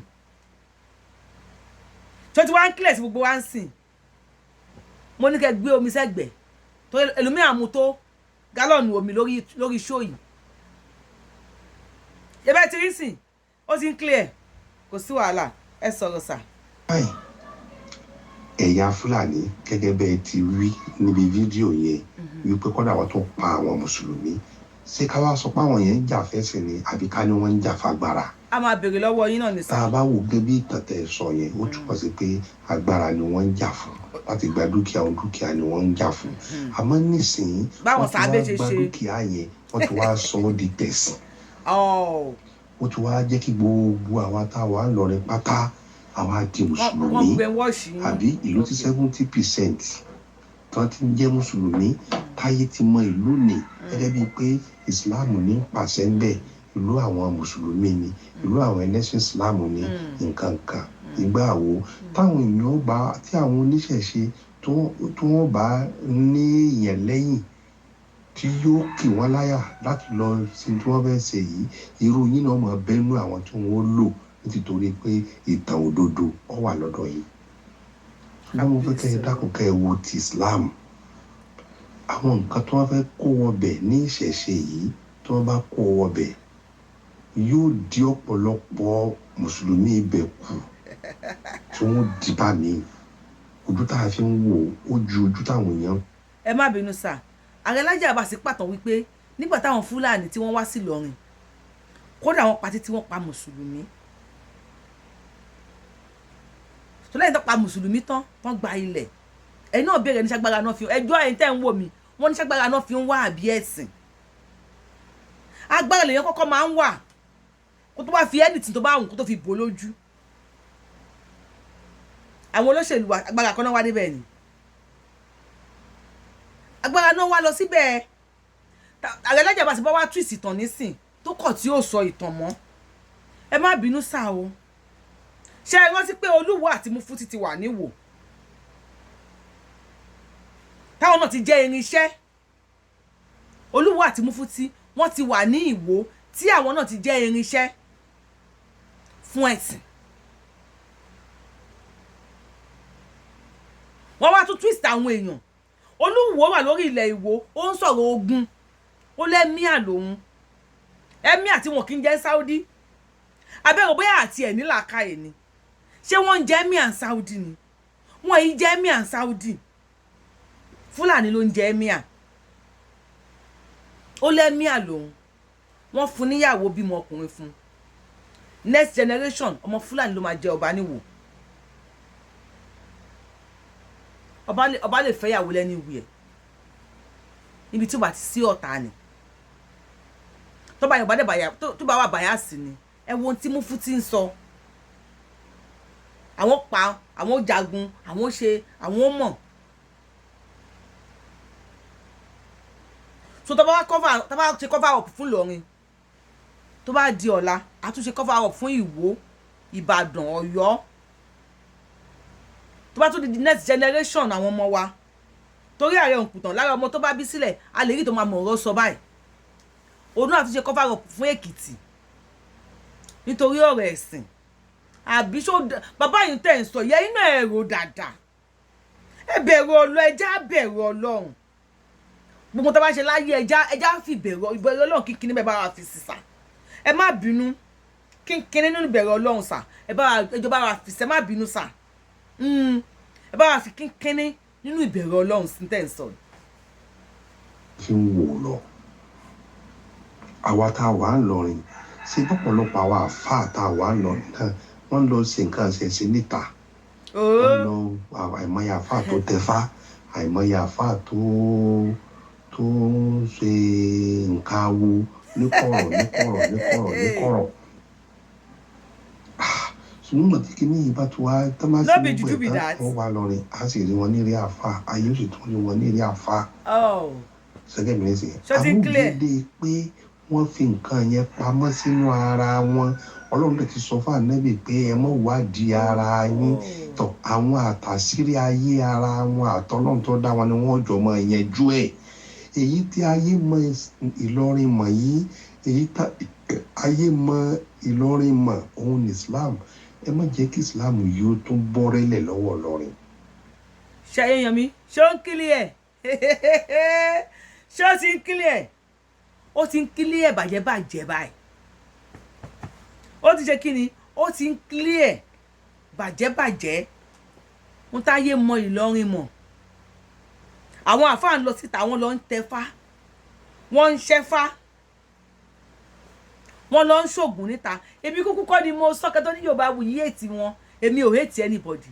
A: tó ti wá ń clear sí gbogbo wa ń sìn mo ní kẹ́ gbé omi sẹ́gbẹ̀ẹ́ tó ẹlòmíràn mú tó gálọ̀nù omi lórí show yìí yẹ́bẹ́ ti rí sìn ó ti ń clear kò sí wàhálà ẹ sọ̀rọ̀ sà.
B: ẹ̀yà Fúlàní gẹ́gẹ́ bẹ́ẹ̀ ti rí níbi fídíò yẹn wípé kọ́dà wọn tó pa àwọn mùsùlùmí ṣé ká wá sọ pé àwọn yẹn ń jà fẹ́sìn ni àbí ká ní wọ́n ń jà fagbára.
A: a máa béèrè lọ́wọ́ yín náà ní sà.
B: tá a bá wò gẹ́gẹ́ bí ìtàn tẹ́ sọ yẹn ó túmọ̀ sí pé agbára ni wọ́n ń jà fún láti gba dúkìá òun dúkìá ni wọ́n ń jà fún àmọ́ nísìnyí
A: báwọn sábẹ́ ṣe
B: gba dúkìá yẹn wọ́n ti wá sọ ọ́ di tẹ̀sìn ó ti wá jẹ́ kí gbogbo àwa táwa ń lọrin pátá àwa di mùsùlùmí àbí ìlú tí 70% tán ti ń jẹ́ mùsùlùmí táyé ti mọ ìlú ni gẹ́gẹ́ bíi pé ìsìláàmù ní pàṣẹ ń bẹ̀ ìlú àwọn mùsùlùmí ni ìlú àwọn ẹlẹ́sìn ìsìláàmù ni nǹkan kan ìgbà wo táwọn èèyàn bá tí àwọn oníṣẹ̀ṣe tí wọ́n bá ní ìyẹn lẹ́yìn tí yóò kì wọ́n láyà láti lọ sí tí wọ́n fẹ́ ṣe yìí irú yín náà mọ̀ bẹ́nu àwọn tí wọ́n lò nítorí pé ìtàn òdodo ó wà lọ́dọ̀ yìí. ṣùgbọ́n mo fẹ́ kẹ́ ẹ dákun kẹ́ ẹ wo ti Islam àwọn nǹkan tí wọ́n fẹ́ kó wọbẹ̀ ní ìṣẹ̀ṣe yìí tí wọ́n bá kó wọbẹ̀ yóò di ọ̀pọ̀lọpọ̀ mùsùlùmí ibẹ̀ kù tí wọ́n di bá mi ojú tá a fi ń wò ó ju ojú táwọn èèyàn.
A: ẹ má bínú sà Ààrẹ Laji Abbas pàtàn wípé nígbà táwọn Fúlàní tí wọ́n wá sí Ìlọrin kódà àwọn pàtí tí wọ́n pa mùsùlùmí tó lẹ́yìn tó pa mùsùlùmí tán gba ilẹ̀ ẹ̀yin náà béèrè ní ṣàgbára náà fi ẹjọ́ ẹ̀yin tẹ́ ń wò mí wọ́n ní ṣàgbára náà fi ń wá àbí ẹ̀sìn agbára lèyàn kọ́kọ́ máa ń wà kó tó bá fi anything tó bá wùn kó tó fi bò lójú àwọn olóṣèlú agbára kan náà wá níbẹ̀ ni agbára náà wá lọ síbẹ̀ Ààrẹ Laji Abbas bá wá twist ìtàn nísìn tó kọ̀ tí ó sọ ìtàn mọ́ ẹ má bínú sá o ṣe é rántí pé Olúwo àti Mufuti ti wà níwò táwọn náà ti jẹ́ irinṣẹ́ Olúwo àti Mufuti wọ́n ti wà ní Ìwó tí àwọn náà ti jẹ́ irinṣẹ́ fún ẹ̀sìn wọ́n wá tún twist àwọn èèyàn Olúwo wà lórí ilẹ̀ Ìwó ó ń sọ̀rọ̀ ogun ó lẹ́míà lòun ẹ̀míà tí wọn kì í jẹ́ Saudi abẹ́rẹ́ bóyá àti ẹ̀ nílàákàyè ni ṣé wọ́n ń jẹ́ ẹ̀míà Saudi ni wọ́n yìí jẹ́ ẹ̀míà Saudi Fúlàní ló ń jẹ́ ẹ̀míà ó lẹ́míà lòun wọ́n fún níyàwó bímọ ọkùnrin fún next generation ọmọ Fúlàní ló máa jẹ ọba níwò ọba lè fẹ́yàwó lẹ́ni ìwé ẹ̀ níbi tí ó bá ti sí ọ̀tá ni tó bá wà báyà sí ni ẹ wo ohun tí Mufuti ń sọ àwọn pa àwọn jagun àwọn ṣe àwọn mọ̀ so tó bá ṣe cover up fún Ìlọrin tó bá di ọ̀la a tún ṣe cover up fún Ìwó Ìbàdàn Ọ̀yọ́ tó bá tún di next generation àwọn ọmọ wa torí Ààrẹ Òǹpùtàn lára ọmọ tó bá bí sílẹ̀ a lè rí tó máa mọ̀ ọ̀rọ̀ sọ báyìí òun náà tún ṣe cover up fún Èkìtì nítorí ọ̀rọ̀ ẹ̀sìn àbí ṣó bàbá yìí tẹ̀ ń sọ yẹ inú ẹ̀rọ dáadáa ẹ bẹ̀rù ẹja bẹ̀rù Ọlọ́run gbogbo tó bá ṣe láyé ẹja fi ìbẹ̀rù Ọlọ́run kínkín níbẹ̀ bá wa fi sísà ẹ má bínú kínkín nínú ìbẹ̀rù Ọlọ́run sà ẹjọ́ bá wa fi sẹ́ má bínú sà ẹ bá wa fi kínkín nínú ìbẹ̀rù Ọlọ́run sí tẹ̀ ń sọ.
B: fi ń wò lọ àwa tá a wà ń lọrin ṣe pọ̀pọ̀lọpọ̀ àwa àfáà tá a wà ń lọrin náà wọ́n lọ ṣe nǹkan ṣẹ̀ṣẹ̀ níta wọ́n lọ àìmọye àfáà tó tẹfá àìmọye àfáà tó ń ṣe nǹkan awo níkọ̀rọ̀ ṣùgbọ́n mọ̀ tí kìíní yìí bá tó wá tó máa ṣe gbogbo ẹ̀ wọ́n wá lọrin á sì rí wọn ní rí àfáà ayé ó sì tún rí wọn ní rí àfáà ṣẹ́gẹ́ mi ní sè amúgbédè pé wọ́n fi nǹkan yẹn pamọ́ sínú ara wọn Ọlọ́run lè ti sọ fún Ànábì pé ẹ mọ̀ wádìí ara yín tọ̀ àwọn àtàsírí ayé ara wọn àtọ́lọ́run tó dá wọn ni wọ́n jọ mọ ìyẹnjú ẹ̀ èyí tí ayé mọ Ìlọrin mọ̀ yìí èyí tí ayé mọ Ìlọrin mọ̀ òun ní Islam ẹ má jẹ́ kí Islam yìí ó tún bọ́rẹ́lẹ̀ lọ́wọ́ Ìlọrin.
A: ṣe èèyàn mi ṣé ó ń kílí ẹ̀ ṣé ó ti ń kílí ẹ̀ ó ti ń kílí ẹ̀ bàjẹ́ báyìí ó ti ṣe kí ni ó ti ń kílí ẹ̀ bàjẹ́ ń táyé mọ Ìlọrin mọ̀ àwọn àfáà ń lọ síta wọ́n lọ ń tẹfá wọ́n ń ṣẹ́fá wọ́n lọ ń ṣògùn níta ebi kúkú kọ́ ni mo sọ́kẹ́ tó ní Yorùbá wù yí ètì wọn èmi ò hate anybody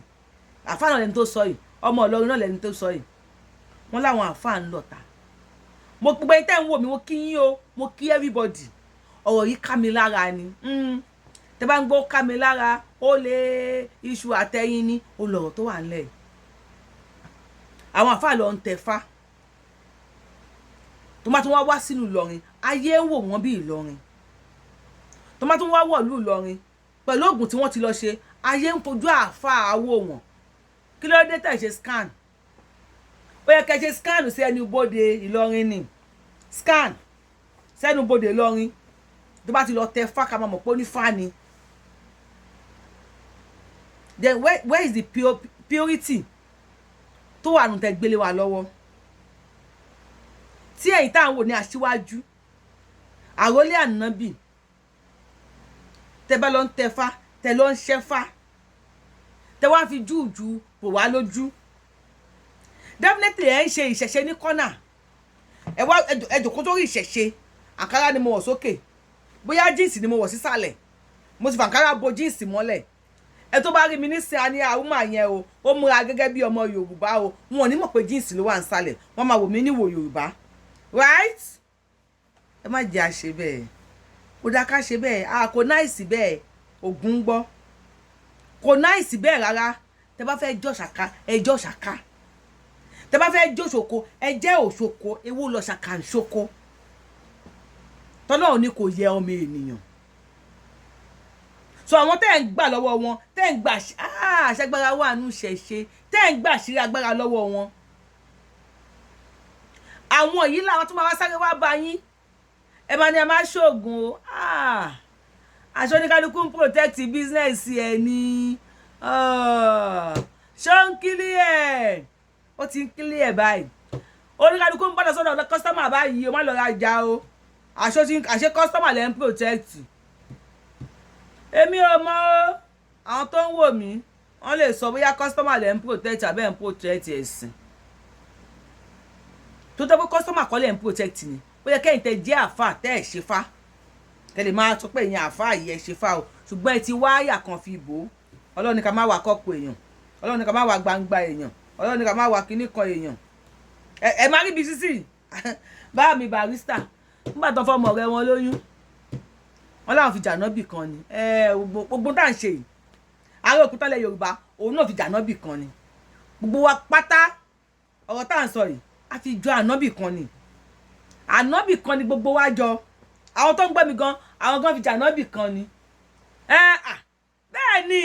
A: àfáà náà lẹni tó sọ yìí ọmọ Ìlọrin náà lẹni tó sọ yìí wọ́n láwọn àfáà ń lọ̀ta mo gbogbo ẹni tẹ́ ń wò mí mo kí yín o mo kí everybody ọ̀rọ̀ yìí ká mi lára ni tẹ́ bá ń gbọ́ ká mi lára ó lé iṣu àtẹ̀yìn ni ó lọ̀rọ̀ tó wà ńlẹ̀ àwọn àfáà lọ ń tẹ̀fá tó má tún wá sínú Ìlọrin ayé ń wò wọ́n bí Ìlọrin tó má tún wá wọ̀lú Ìlọrin pẹ̀lú oògùn tí wọ́n ti lọ ṣe ayé ń fojú àfáà wò wọ́n kí ló dé tẹ̀ ṣe scan ó yẹ kẹ́ ṣe scan sí ẹnu bodè Ìlọrin ni scan sẹ́nu bodè Ìlọrin tó bá ti lọ tẹ̀fá ká máa mọ̀ pé ó ní fá ni. Then where is the purity tó wà nù tẹ́ gbélé wa lọ́wọ́ tí ẹ̀yin tá à ń wò ní aṣíwájú àrólé ànábì tẹ́ bá lọ ń tẹ̀fá tẹ́ lọ ń ṣẹ́fá tẹ́ wá fi júùjú pò wá lójú definitely ẹ̀ ń ṣe ìṣẹ̀ṣe ní kọ́nà ẹ wá ẹjọ́ kó tó rí ìṣẹ̀ṣe àǹkárá ni mo wọ̀ sókè bóyá jíǹsì ni mo wọ̀ sísàlẹ̀ mo sì fàǹkárá bo jíǹsì mọ́lẹ̀ ẹ tó bá rí mi nísìn á ní àwùmá yẹn o ó múra gẹ́gẹ́ bí ọmọ Yorùbá o wọn ò ní mọ̀ pé jíǹsì ló wà nísàlẹ̀ wọ́n máa wò mí níwò Yorùbá right ẹ má jẹ́ àṣe bẹ́ẹ̀ ó dá ká ṣe bẹ́ẹ̀ kò náìsì bẹ́ẹ̀ ògún gbọ́ kò náìsì bẹ́ẹ̀ rárá tẹ bá fẹ́ jọ́ ṣàká ẹ jọ́ ṣàká tẹ bá fẹ́ jọ́ ṣòko ẹ jẹ́ òṣòko ewu lọ ṣàká ń ṣòko tọ́lọ́run ní kò yẹ ọmọ ènìyàn so àwọn tẹ́ ń gbà lọ́wọ́ wọn tẹ́ ń gbà àṣẹgbára wà nù ṣẹ̀ṣe tẹ́ ń gbà ṣírí agbára lọ́wọ́ wọn àwọn yìí làwọn tó máa wá sáré wá bá yín ẹ máa ní ẹ máa ṣoògùn o aṣọ oníkálukú ń protect business ẹ ní ṣó ń kílí ẹ ó ti ń kílí ẹ báyìí oníkálukú ń bá lọ sọ́dọ̀ customer báyìí o má lọ rajà o àṣẹ customer lẹ́ ń protect èmi ò mọ̀ o àwọn tó ń wò mí wọ́n lè sọ bóyá customer lẹ́ ń protect àbẹ́ ń protect ẹ̀sìn tó tẹ́ pé customer kọ́ lẹ́ ń protect ni ó yẹ kẹ́yìn tẹ́ jẹ́ àfà tẹ́ ẹ̀ ṣe fá kẹ́ lè máa sọ pé ìyẹn àfà yìí ẹ̀ ṣe fá o ṣùgbọ́n ẹ ti wáyà kan fi bò ó Ọlọ́run ní ká má wà kọ́pọ̀ èèyàn Ọlọ́run ní ká má wà gbangba èèyàn Ọlọ́run ní ká má wà kíní kan èèyàn ẹ má rí bí sísì bá mi barista nígbà tó fọmọ rẹ wọn lóyún wọn láwọn fi jànábì kan ni gbogbo tá à ń ṣe yìí Ààrẹ Òkúta ilẹ̀ Yorùbá òun náà fi jànábì kan ni gbogbo wa pátá ọ̀rọ̀ tá à ń sọ yìí a fi jọ ànábì kan ni ànábì kan ni gbogbo wa jọ àwọn tó ń gbọ́ mi gan àwọn gan fi jànábì kan ni bẹ́ẹ̀ ni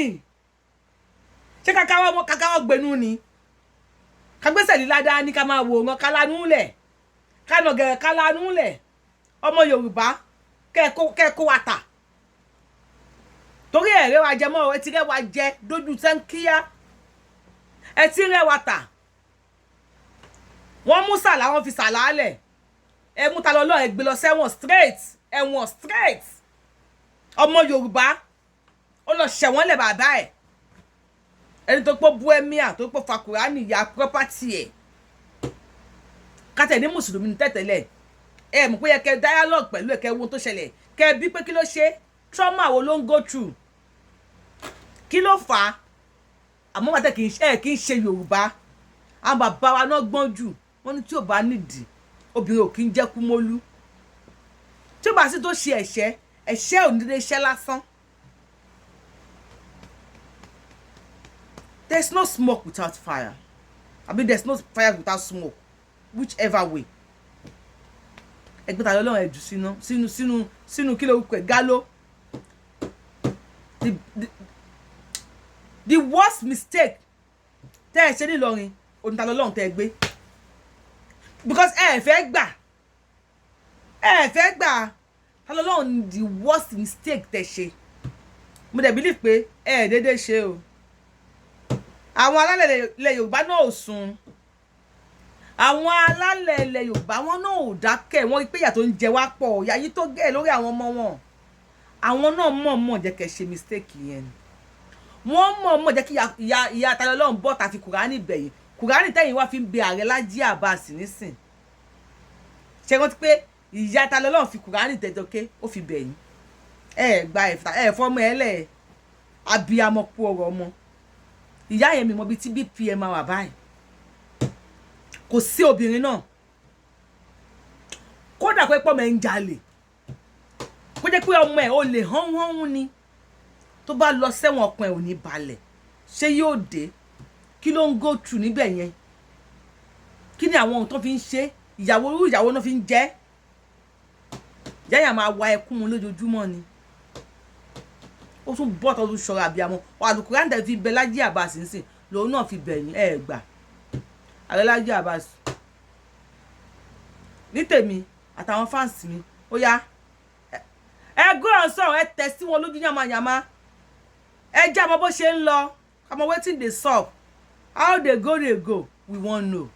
A: ṣé kàkàwọ́ gbẹ̀nú ni kàgbésẹ̀ líládá ní ká máa wò wọn kálánú lẹ̀ kánà gẹ̀rẹ̀ kálánú lẹ̀ ọmọ Yorùbá kẹ́ẹ̀kó wa tà torí ẹ̀rẹ́ wa jẹ mọ́ ẹ ti rẹ́ wa jẹ dójú sẹ́ńkíyá ẹ ti rẹ́ wa tà wọ́n mú sàlá wọ́n fi sàlá lẹ̀ ẹ mú ta lọ́lọ́ ẹ gbé lọ sẹ́wọ̀n straight ẹ̀wọ̀n straight ọmọ Yorùbá ó lọ ṣẹ̀wọ̀n lẹ̀ bàbá ẹ̀ ẹni tó pọ̀ bú ẹ̀míà tó pọ̀ fakùránì ya property ẹ̀ kátẹ̀ ní mùsùlùmí tẹ̀tẹ̀lẹ̀ ẹ mọ̀ pé yẹ kẹ́ dialogue pẹ̀lú ẹ̀ kẹ́ wo tó ṣẹlẹ̀ kẹ́ bí pé kí ló ṣe trauma wo ló ń go through kí ló fà á àmọ́ bàtẹ́ kì í ṣe Yorùbá àwọn bàbá wa náà gbọ́n jù wọ́n ní tí ò bá nídìí obìnrin ò kí ń jẹ́ kúmólú tí ó bá sì tó ṣe ẹ̀ṣẹ̀ ò ní lè ṣẹ́ lásán. There's no smoke without fire. I mean, there's no fire without smoke, whichever way. Ẹgbẹ́ ta lọ́lọ́run ẹ̀jù sínú kí ló kọ̀ gáló. The worst mistake tẹ́ ẹ ṣe ní Ìlọrin oníta lọ́lọ́run tẹ́ ẹ gbé. Because ẹ fẹ́ gbà ta lọ́lọ́run the worst mistake tẹ́ ṣe. Mo dẹ̀ believe pé ẹ dédé ṣe o. Àwọn alálẹ̀ ilẹ̀ Yorùbá náà ò sùn àwọn alálẹ̀ ilẹ̀ Yorùbá wọn náà ò dákẹ́ wọ́n rí pé ìyà tó ń jẹ wá pọ̀ ìyà yìí tó gẹ̀ lórí àwọn ọmọ wọn àwọn náà mọ̀ọ́mọ̀ jẹ́ kẹ́ ṣe mistake yẹn ni wọ́n mọ̀ọ́mọ̀ jẹ́ kí ìyá Atalọ́lọ́run bọ́ ta fi Kùránì bẹ̀yìn Kùránì tẹ̀yìn wá fi ń bẹ Ààrẹ Lájí Àbbásì nísìn ṣe rántí pé ìyá Atalọ́lọ́run fi Kùránì tẹ̀jọ́ké ó fi bẹ̀yìn gba fọ́mọ ẹlẹ́ abiyamọ kú ọ̀rọ̀ ọmọ ìyá yẹn mi mọ bí tí BPM wà báyìí kò sí obìnrin náà kódà pé pọ́ mẹ́ ń jalè kó jẹ́ pé ọmọ ẹ̀ ó lè hánhánhún ni tó bá lọ sẹ́wọ̀n ọkàn ẹ̀ ò ní balẹ̀ ṣé yóò dé kí ló ń go through níbẹ̀ yẹn kí ni àwọn ohun tó fi ń ṣe ìyàwó irú ìyàwó náà fi ń jẹ́ yáyà máa wá ẹkún mu lójoojúmọ́ ni ó tún bọ́ tó tún ṣọ́ra àbíamọ Al-Qur'an dẹ̀ fi bẹ Laji Abbas nísìn lòun náà fi bẹ̀yìn gbà Ààrẹ Laji Abbas ní tèmi àtàwọn fáǹsì mi ó yá ẹ gbọ́n sọ̀rọ̀ ẹ tẹ̀ sí wọn lójú yàmàyàmá ẹ já mọ bó ṣe ń lọ àmọ́ wetin dey sup how they go we wan know.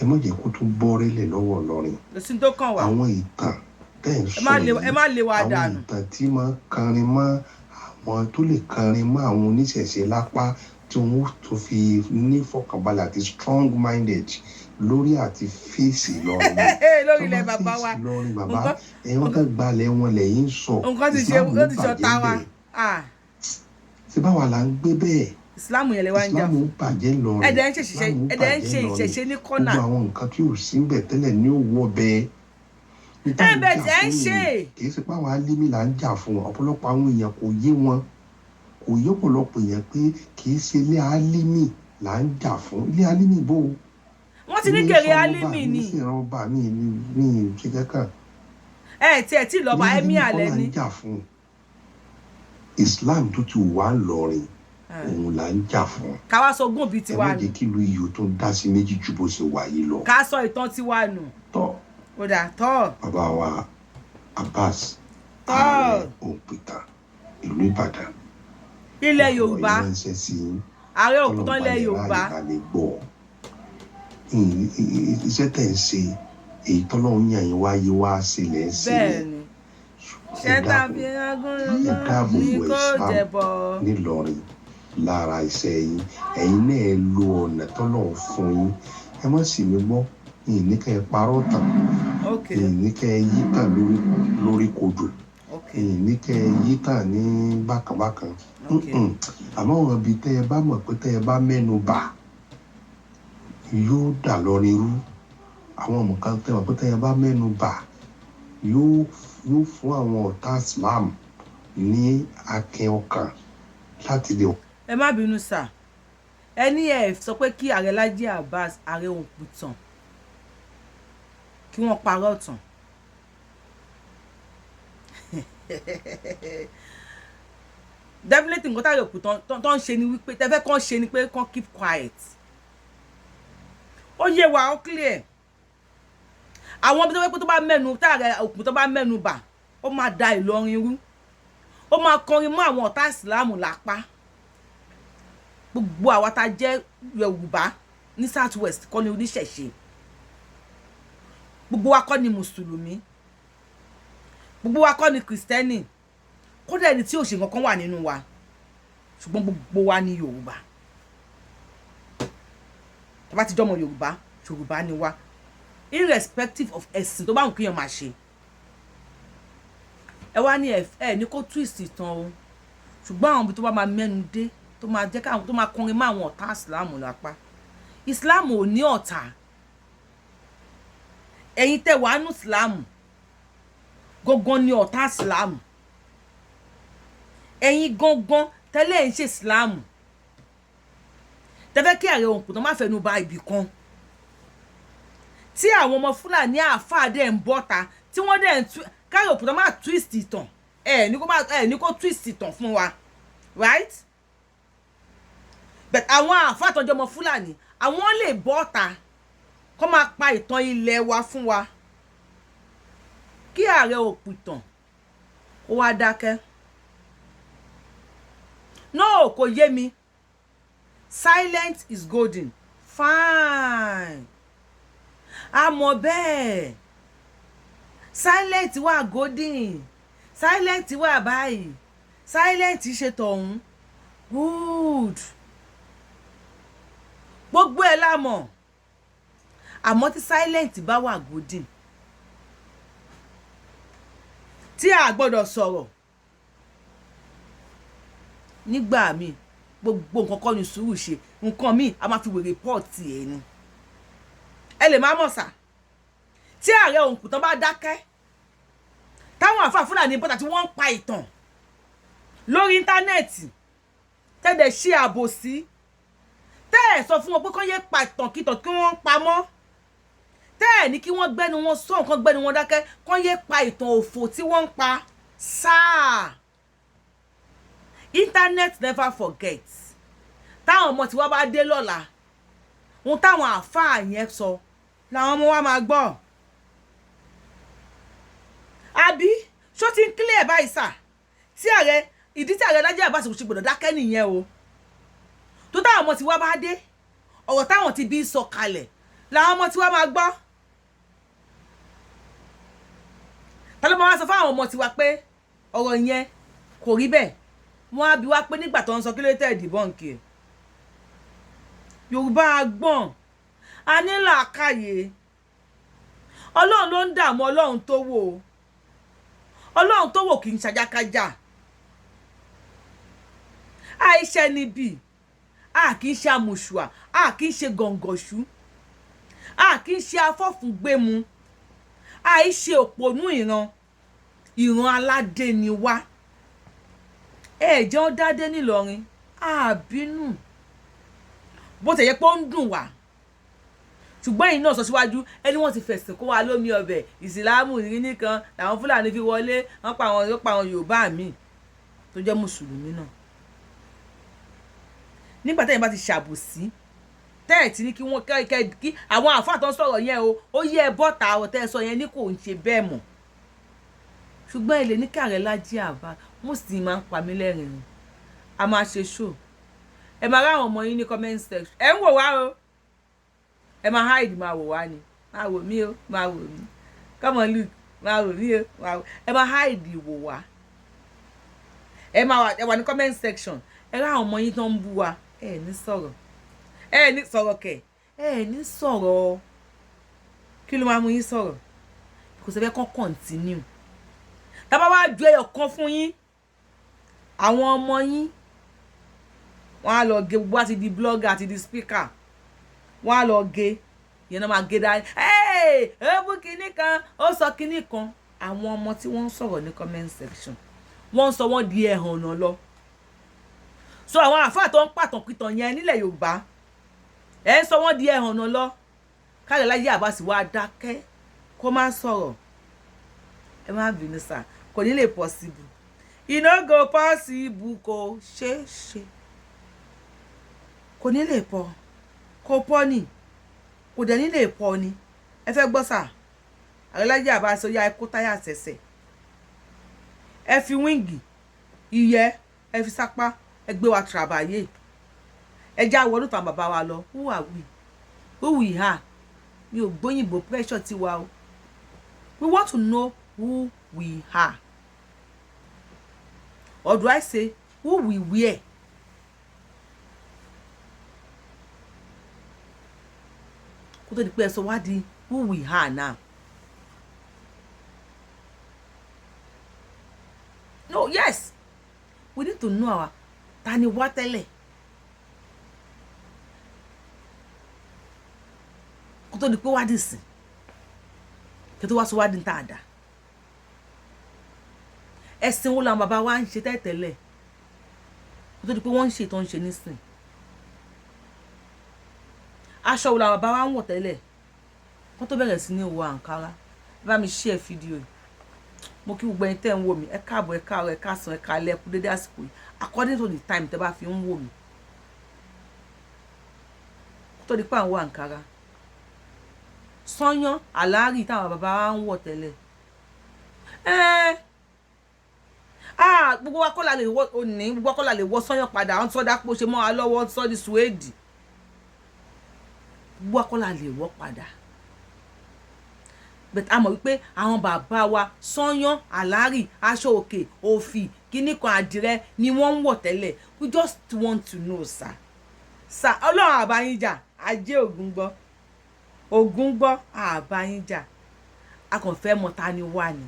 B: ẹ má jẹ́ kó tún bọ́rẹ́lẹ̀ lọ́wọ́ Ìlọrin
A: lọ́sìn tó kàn wá
B: àwọn ìtàn tẹ́ ń sọ yìí
A: ẹ má lè wá dànù
B: àwọn ìtàn tí máa kanrin mọ́ àwọn tó lè kanrin mọ́ àwọn oníṣẹ̀ṣe lápá tí wọ́n tó fi ní fọkànbalẹ̀ àti strong minded lórí àti fèsì Ìlọrin
A: lórí ilẹ̀ bàbá wa
B: Ìlọrin bàbá ẹ̀wọ̀n kan gbalẹ̀ wọn lẹ́yìn sọ
A: nǹkan ti ṣe ó ti sọ ta wa
B: ṣé báwa là ń gbé bẹ́ẹ̀
A: Islam yẹn lè wá ń jà
B: Islam bàjẹ́ Ìlọrin
A: ẹ̀dẹ̀ ń ṣe ìṣẹ̀ṣe ní kọ́nà
B: gbogbo àwọn nǹkan tí ò sí bẹ̀ tẹ́lẹ̀ ní òwò bẹ́ẹ̀
A: ẹ̀bẹ̀ tẹ́ ń ṣe
B: kì í ṣe pé àwọn alímì là ń jà fún ọ̀pọ̀lọpọ̀ àwọn èèyàn kò yé wọn kò yé ọ̀pọ̀lọpọ̀ èèyàn pé kì í ṣe ilé alímì là ń jà fún ilé alímì bò ó
A: wọ́n ti ní gèrè alímì ni
B: ní ìran ọba mi ṣe kankan
A: tí lọ́ba ẹ̀mí àlẹ́ ni
B: Islam tó ti wà lọ́rin òun là ń jà fún.
A: káwá sọ ogún bíi tiwa nù.
B: ẹ má jẹ́ kí ìlú iyò tó ń dá sí méjì ju bó ṣe wà yìí lọ.
A: ká sọ ìtàn tiwa nù.
B: tọ́
A: ó dà tọ́.
B: bàbá wa Abbas
A: tọ́
B: ààrẹ òǹpìtàn ìlú Ìbàdàn.
A: ilẹ̀ Yorùbá ààrẹ òǹpìtàn ilẹ̀ Yorùbá.
B: iṣẹ́ tẹ̀ ń ṣe èyí tọ́lọ́run yàn yín wáyé wá sílẹ̀ sílẹ̀.
A: bẹ́ẹ̀ni ṣẹta fi agún ní kò jẹbọ
B: nílọrin lára iṣẹ́ yín ẹ̀yin náà ẹ lo ọ̀nà tọ́lọ́run fún yín ẹ má sì mí gbọ́ yìí ní kẹ́ ẹ parọ́ tàn yìí ní kẹ́ ẹ yí tàn lórí kodò yìí ní kẹ́ ẹ yí tàn ní bákànbákan àmọ́ wọn bí tẹ́ ẹ bá mọ̀ pé tẹ́ ẹ bá mẹ́nu bà yóò dà lọ́rin rú àwọn nǹkan tẹ́ ẹ mọ̀ pé tẹ́ ẹ bá mẹ́nu bà yóò fún àwọn ọ̀tá Islam ní akin ọkàn láti lè.
A: ẹ má bínú sà ẹni ẹ sọ pé kí Ààrẹ Laji Abbas ààrẹ òǹpìtàn kí wọ́n parọ́ tàn definitely nǹkan táàrẹ òǹpìtàn tó ń ṣe ni wípé tẹ́fẹ́ kàn ṣe ni pé kàn keep quiet ó yé wa ó clear àwọn ọmọ tó wẹ́ pé tó bá mẹ́nu táàrẹ òkú tó bá mẹ́nu bà ó máa da Ìlọrin rú ó máa kọrin mọ́ àwọn ọ̀tá ìsìláàmù lápá gbogbo àwa tá jẹ́ Yorùbá ní South West kọ́ ni oníṣẹ̀ṣe gbogbo wa kọ́ ni mùsùlùmí gbogbo wa kọ́ ni kìrìsìtẹ́nì kódà ẹni tí ò ṣe nǹkan wà nínú wa ṣùgbọ́n gbogbo wa ni Yorùbá tá bá ti jọmọ Yorùbá Yorùbá ni wa irrespective of ẹ̀sìn tó bá wù kéèyàn máa ṣe ẹ wá ní ẹ ní kó twist ìtàn o ṣùgbọ́n àwọn ibi tó bá máa mẹ́nu dé tó máa jẹ́ káwọn tó máa kọrin mọ́ àwọn ọ̀tá ìsìláàmù lápá ìsìláàmù ò ní ọ̀tá ẹ̀yin tẹ́ wàá nù ìsìláàmù gangan ni ọ̀tá ìsìláàmù ẹ̀yin gangan tẹ́lẹ̀ ń ṣe ìsìláàmù tẹ́fẹ́ kí Ààrẹ òǹpìtàn má fẹnu ba ibì kan tí àwọn ọmọ Fúlàní àáfàá dẹ̀ ń bọ́ta tí wọ́n dẹ̀ ń káyọ̀ òǹpìtàn máa twist ìtàn ní kó twist ìtàn fún wa right but àwọn àáfàá tọ́jú ọmọ Fúlàní àwọn lè bọ́ta kó máa pa ìtàn ilẹ̀ wa fún wa kí Ààrẹ òǹpìtàn kó wá dákẹ́ no kò yé mi silent is golden fine àmọ́ bẹ́ẹ̀ silent wà golden silent wà báyìí silent ṣe tọ̀hún good gbogbo ẹ̀ lámọ̀ àmọ́ tí silent bá wà golden tí a gbọ́dọ̀ sọ̀rọ̀ nígbà míì gbogbo nǹkan kọ́ ni sùúrù ṣe nǹkan míì a máa fi wèrè pọ́ọ̀tì ẹ̀ ni ẹ lè má mọ̀ sà tí Ààrẹ òǹpìtàn bá dákẹ́ táwọn àfáà Fúlàní bọ́tà tí wọ́n ń pa ìtàn lórí íńtánẹ́ẹ̀tì tẹ́lẹ̀ ṣe àbòsí tẹ́ ẹ̀ sọ fún wọn pé kán yé pa ìtànkìtàn kí wọ́n pamọ́, tẹ́ ẹ̀ ní kí wọ́n gbẹ́nu wọn sọ nǹkan gbẹ́nu wọn dákẹ́ kán yé pa ìtàn òfò tí wọ́n ń pa sáà. Internet never forget. Táwọn ọmọ tí wọ́n bá dé lọ́la ohun táwọn àáfàá yẹn sọ làwọn ọmọ wa máa gbọ́. Àbí ṣó ti ń clear báyìí sà tí ààrẹ ìdí tí ààrẹ Laji Abbas ṣe gbọ́dọ̀ dákẹ́ nìyẹn o. Tó táwọn ọmọ tí wọ́n bá dé ọ̀rọ̀ táwọn ti bí sọ kalẹ̀ làwọn ọmọ tí wọ́n máa gbọ́. Ta ló máa wá sọ fún àwọn ọmọ tiwa pé ọ̀rọ̀ yẹn kò rí bẹ́ẹ̀? Wọ́n á bi wá pé nígbà tó ń sọ kí ló tẹ̀ dìbọ́ǹkì ẹ̀. Yorùbá agbọ́n a ní làákàyè. Ọlọ́run ló ń dààmú Ọlọ́run tó wò. Ọlọ́run tó wò kì í ṣajákájà. Àìṣe níbí a kì í ṣe àmùṣùà, a kì í ṣe gọ̀ǹgọ̀ṣù, a kì í ṣe afọ́fúngbẹ́mu, àìṣe òpònú ìran aládé ni wá. Ẹ̀jẹ̀ ó dádé nílọrin àbínú bó tẹ̀ yẹ pé ó ń dùn wá, ṣùgbọ́n ẹ̀yin náà sọ síwájú ẹni wọ́n ti fẹ̀sìn kó wa lómi ọbẹ̀ ìsìlámù rí nìkan làwọn Fúlàní fi wọlé wọ́n pa àwọn Yorùbá míì tó jẹ́ mùsùlùmí náà. Nígbà tẹ́yìn bá ti ṣàbòsí tẹ́ẹ̀tì ní kí wọ́n kí àwọn àfáà tó ń sọ̀rọ̀ yẹn o ó yẹ ẹ bọ́ta ọ̀rọ̀ tẹ́ ẹ sọ yẹn ní kò ń ṣe bẹ́ẹ̀ mọ̀, ṣùgbọ́n ilé ní kàrẹ́ Laji Abbas mùsùlùmí máa ń pa mí lẹ́rìn-ín. A máa ṣe show ẹ máa ráwọn ọmọ yín ní comment section ẹ ń wò wá o, ẹ máa hide máa wò wá ni, máa wò mí o máa wò mí, come on look máa wò mí o máa wò, ẹ máa hide wò wá, ẹ wà ní comment section ẹ ráwọn ọmọ yín tó ń bú wa ẹ ní sọ̀rọ̀, ẹ ní sọ̀rọ̀ kẹ̀ ẹ ní sọ̀rọ̀. Kí ló máa mú yín sọ̀rọ̀? Kò sẹ́fẹ́ kán continue. Tá bá wá ju ẹyọ kan fún yín àwọn ọmọ yín wọ́n á lọ gé gbogbo àti di blogger àti di speaker, wọ́n á lọ gé yẹn náà máa gé dání ó bú kinní kan ó sọ kinní kan. Àwọn ọmọ tí wọ́n ń sọ̀rọ̀ ní comment section wọ́n ń sọ wọ́n di ẹ̀hànnà lọ. So àwọn àfáà tó ń pàtàkìtàn yẹn nílẹ̀ Yorùbá ẹ̀ ń sọ wọ́n di ẹ̀hànnà lọ. Kárẹ̀ Laji Abbas wá dákẹ́ kó má sọ̀rọ̀. Ẹ má bínú sà kò ní lè possible, e no go possible kò ṣeé ṣe, kò ní lè pọ̀ kò pọ̀ ni kò dẹ̀ ní lè pọ̀ ni. Ẹ fẹ́ gbọ́ sà Ààrẹ Laji Abbas ó yá ẹ kó táyà sẹ̀sẹ̀, ẹ fi wíǹgì ìyẹ́ ẹ fi sápá ẹ gbé wa tìràbàyè ẹ já wọnú tàn bàbá wa lọ. Who are we? Who we are? Mi ò gbóyìnbó pressure ti wa o. We want to know who we are. Or do I say who we were? Kó tó di pé ẹ sọ wá di who we are now. No, yes. We need to know our tani wá tẹ́lẹ̀. Kó tó di pé wá dì sí. Kí tó wá sọ wá di tá dà. Ẹ̀sìn wo làwọn bàbá wa ń ṣe tẹ́tẹ́lẹ̀. Kó tó di pé wọ́n ń ṣe tó ń ṣe nísìn. Aṣọ wo làwọn bàbá wa ń wọ̀ tẹ́lẹ̀. Kó tó bẹ̀rẹ̀ sí ní wọ àǹkárá. Bá mi share fídíò yìí. Mo kí gbogbo ẹ̀yin tẹ́ ń wò mí ẹ káàbọ̀ ẹ káàárọ̀ ẹ káàsán ẹ káalẹ́ ẹ kú dédé àsìkò yìí according to the time tẹ́ bá fi ń wò mí. Kó tó di pé àwọn àǹkárá sọ́yán àlárí táwọn bàbá wa ń wọ̀ tẹ́lẹ̀. Gbogbo wa kọ́ la lè wọ òní gbogbo wa kọ́ la lè wọ sọ́yán padà àwọn sọ́dá pé ó ṣe mọ́ wa lọ́wọ́ sọ́ di suwéèdì. Gbogbo wa kọ́ la lè wọ padà. But a mọ̀ wípé àwọn bàbá wa sọ́yán àlárí aṣọ òkè òfì kíní kan àdìrẹ ni wọ́n ń wọ̀ tẹ́lẹ̀. We just want to know sir. Ọlọ́run àbáyín jà ajé ògún gbọ́ ògún gbọ́ àbáyín jà a kàn fẹ́ mọ̀ ta ni wà ni.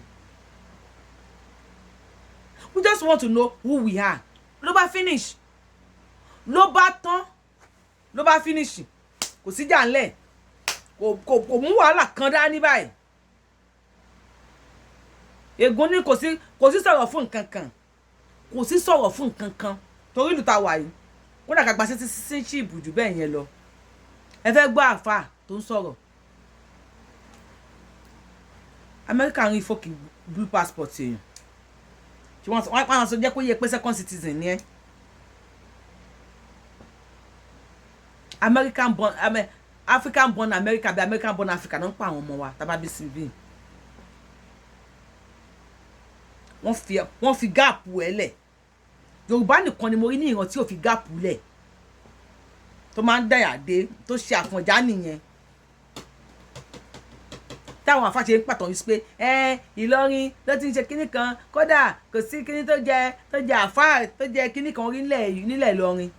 A: We just want to know who we are. Ló bá finish ló bá tán ló bá finish kò sí jà ńlẹ̀ kò mú wàhálà kan dání báyìí. Ègún ní kò sí sọ̀rọ̀ fún nǹkan kan kò sí sọ̀rọ̀ fún nǹkan kan torí ìlú ta wà yìí kódà ká gba citizenship jù bẹ́ẹ̀ yẹn lọ ẹ fẹ́ gbọ́ àfà tó ń sọ̀rọ̀ America ń rí fọ́ọ̀kì blue passport èèyàn tí wọ́n sọ jẹ́ kó yẹ pé second citizen ni ẹ́ American born African born America bí American born Africa náà ń pa àwọn ọmọ wa tábà bí civil wọ́n fi gáàpù ẹ̀ lẹ̀ Yorùbá nìkan ni mo rí ní ìran tí ò fi gáàpù lẹ̀ tó máa ń dàyà dé tó ṣe àfọ̀njá nìyẹn táwọn àfáàṣe ń pàtó wípé Ìlọrin ló ti ń ṣe kinní kan kódà kò sí kinní tó jẹ àfáà tó jẹ kinní kan rí nílẹ̀ Ìlọrin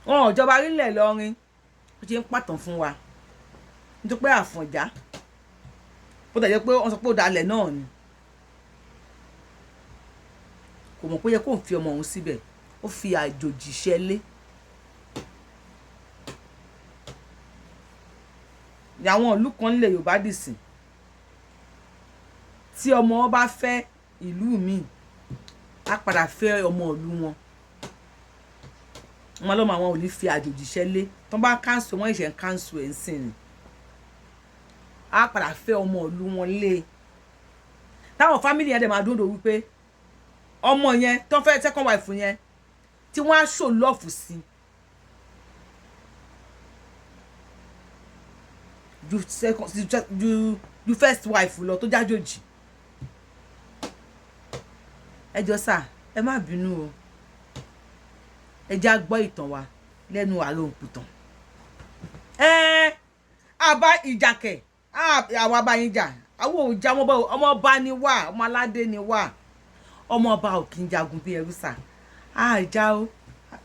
A: wọn ò jọba rí nílẹ̀ Ìlọrin ó ṣe ń pàtó fún wa nítorí pé àfọ̀njá ó dàjẹ́ pé wọ́n sọ pé ó dalẹ̀ náà ni kò mọ̀ pé yẹ kó ń fi ọmọ òun síbẹ̀ ó fi àjòjì ṣẹlé àwọn ìlú kan nílẹ̀ Yorùbá dìsìn tí ọmọ wọn bá fẹ́ ìlú míì á padà fẹ́ ọmọ ìlú wọn wọn lọ́mọ àwọn ò ní fi àjòjì ṣẹlé tó bá káńsù wọn ìṣẹ̀ ń káńsù ẹ̀ ń sìn ni á padà fẹ́ ọmọ ìlú wọn lé táwọn fámìlì yẹn dẹ̀ máa dúró wípé ọmọ yẹn tó fẹ́ second wife yẹn tí wọ́n á show love sí ju first wife lọ tó jájòjì ẹ jọ̀ọ́ sà ẹ má bínú o ẹ já gbọ́ ìtàn wa lẹ́nu àárọ̀ òǹpùtàn àbá ìjàkẹ̀ àwọn abáyínjà àwọn òòjà ọmọ ọba ni wá ọmọ aládé ni wá ọmọ ọba ò kí ń jagun bí ẹrú sà àjà o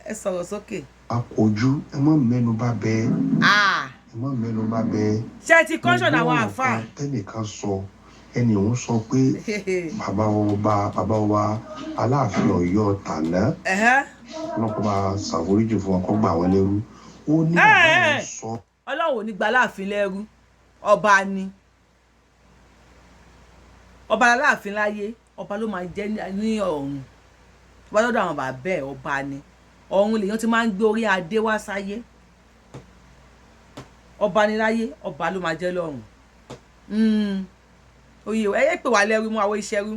A: ẹ sọ̀rọ̀ sókè.
B: àpọ̀jù ẹ má mẹ́nu bà bẹ́ẹ̀ ẹ má mẹ́nu bà bẹ́ẹ̀.
A: ṣé ti kọ́ńṣọ̀n àwọn àfà.
B: tẹ́nìkan sọ ẹni òun sọ pé bàbá wa Aláàfin Ọ̀yọ́ tàná ọlọ́pàá bá ṣàforíjì fún wọn kó gbà wọ́n lẹ́rú ó ní bàbá òun sọ.
A: Ọlọ́run ò ní gba Aláàfin lẹ́rú ọba ni ọba Aláàfin láyé ọba ló máa jẹ́ ní ọ̀run ọba lọ́dọ̀ àwọn bàbá ẹ̀ ọba ni ọ̀run lèèyàn ti máa ń gbé orí adé wá sáyé ọba ni láyé ọba ló máa jẹ́ lọ́run oyè ẹ pè wá lẹ́rú mọ́ àwọn ìṣẹ́rú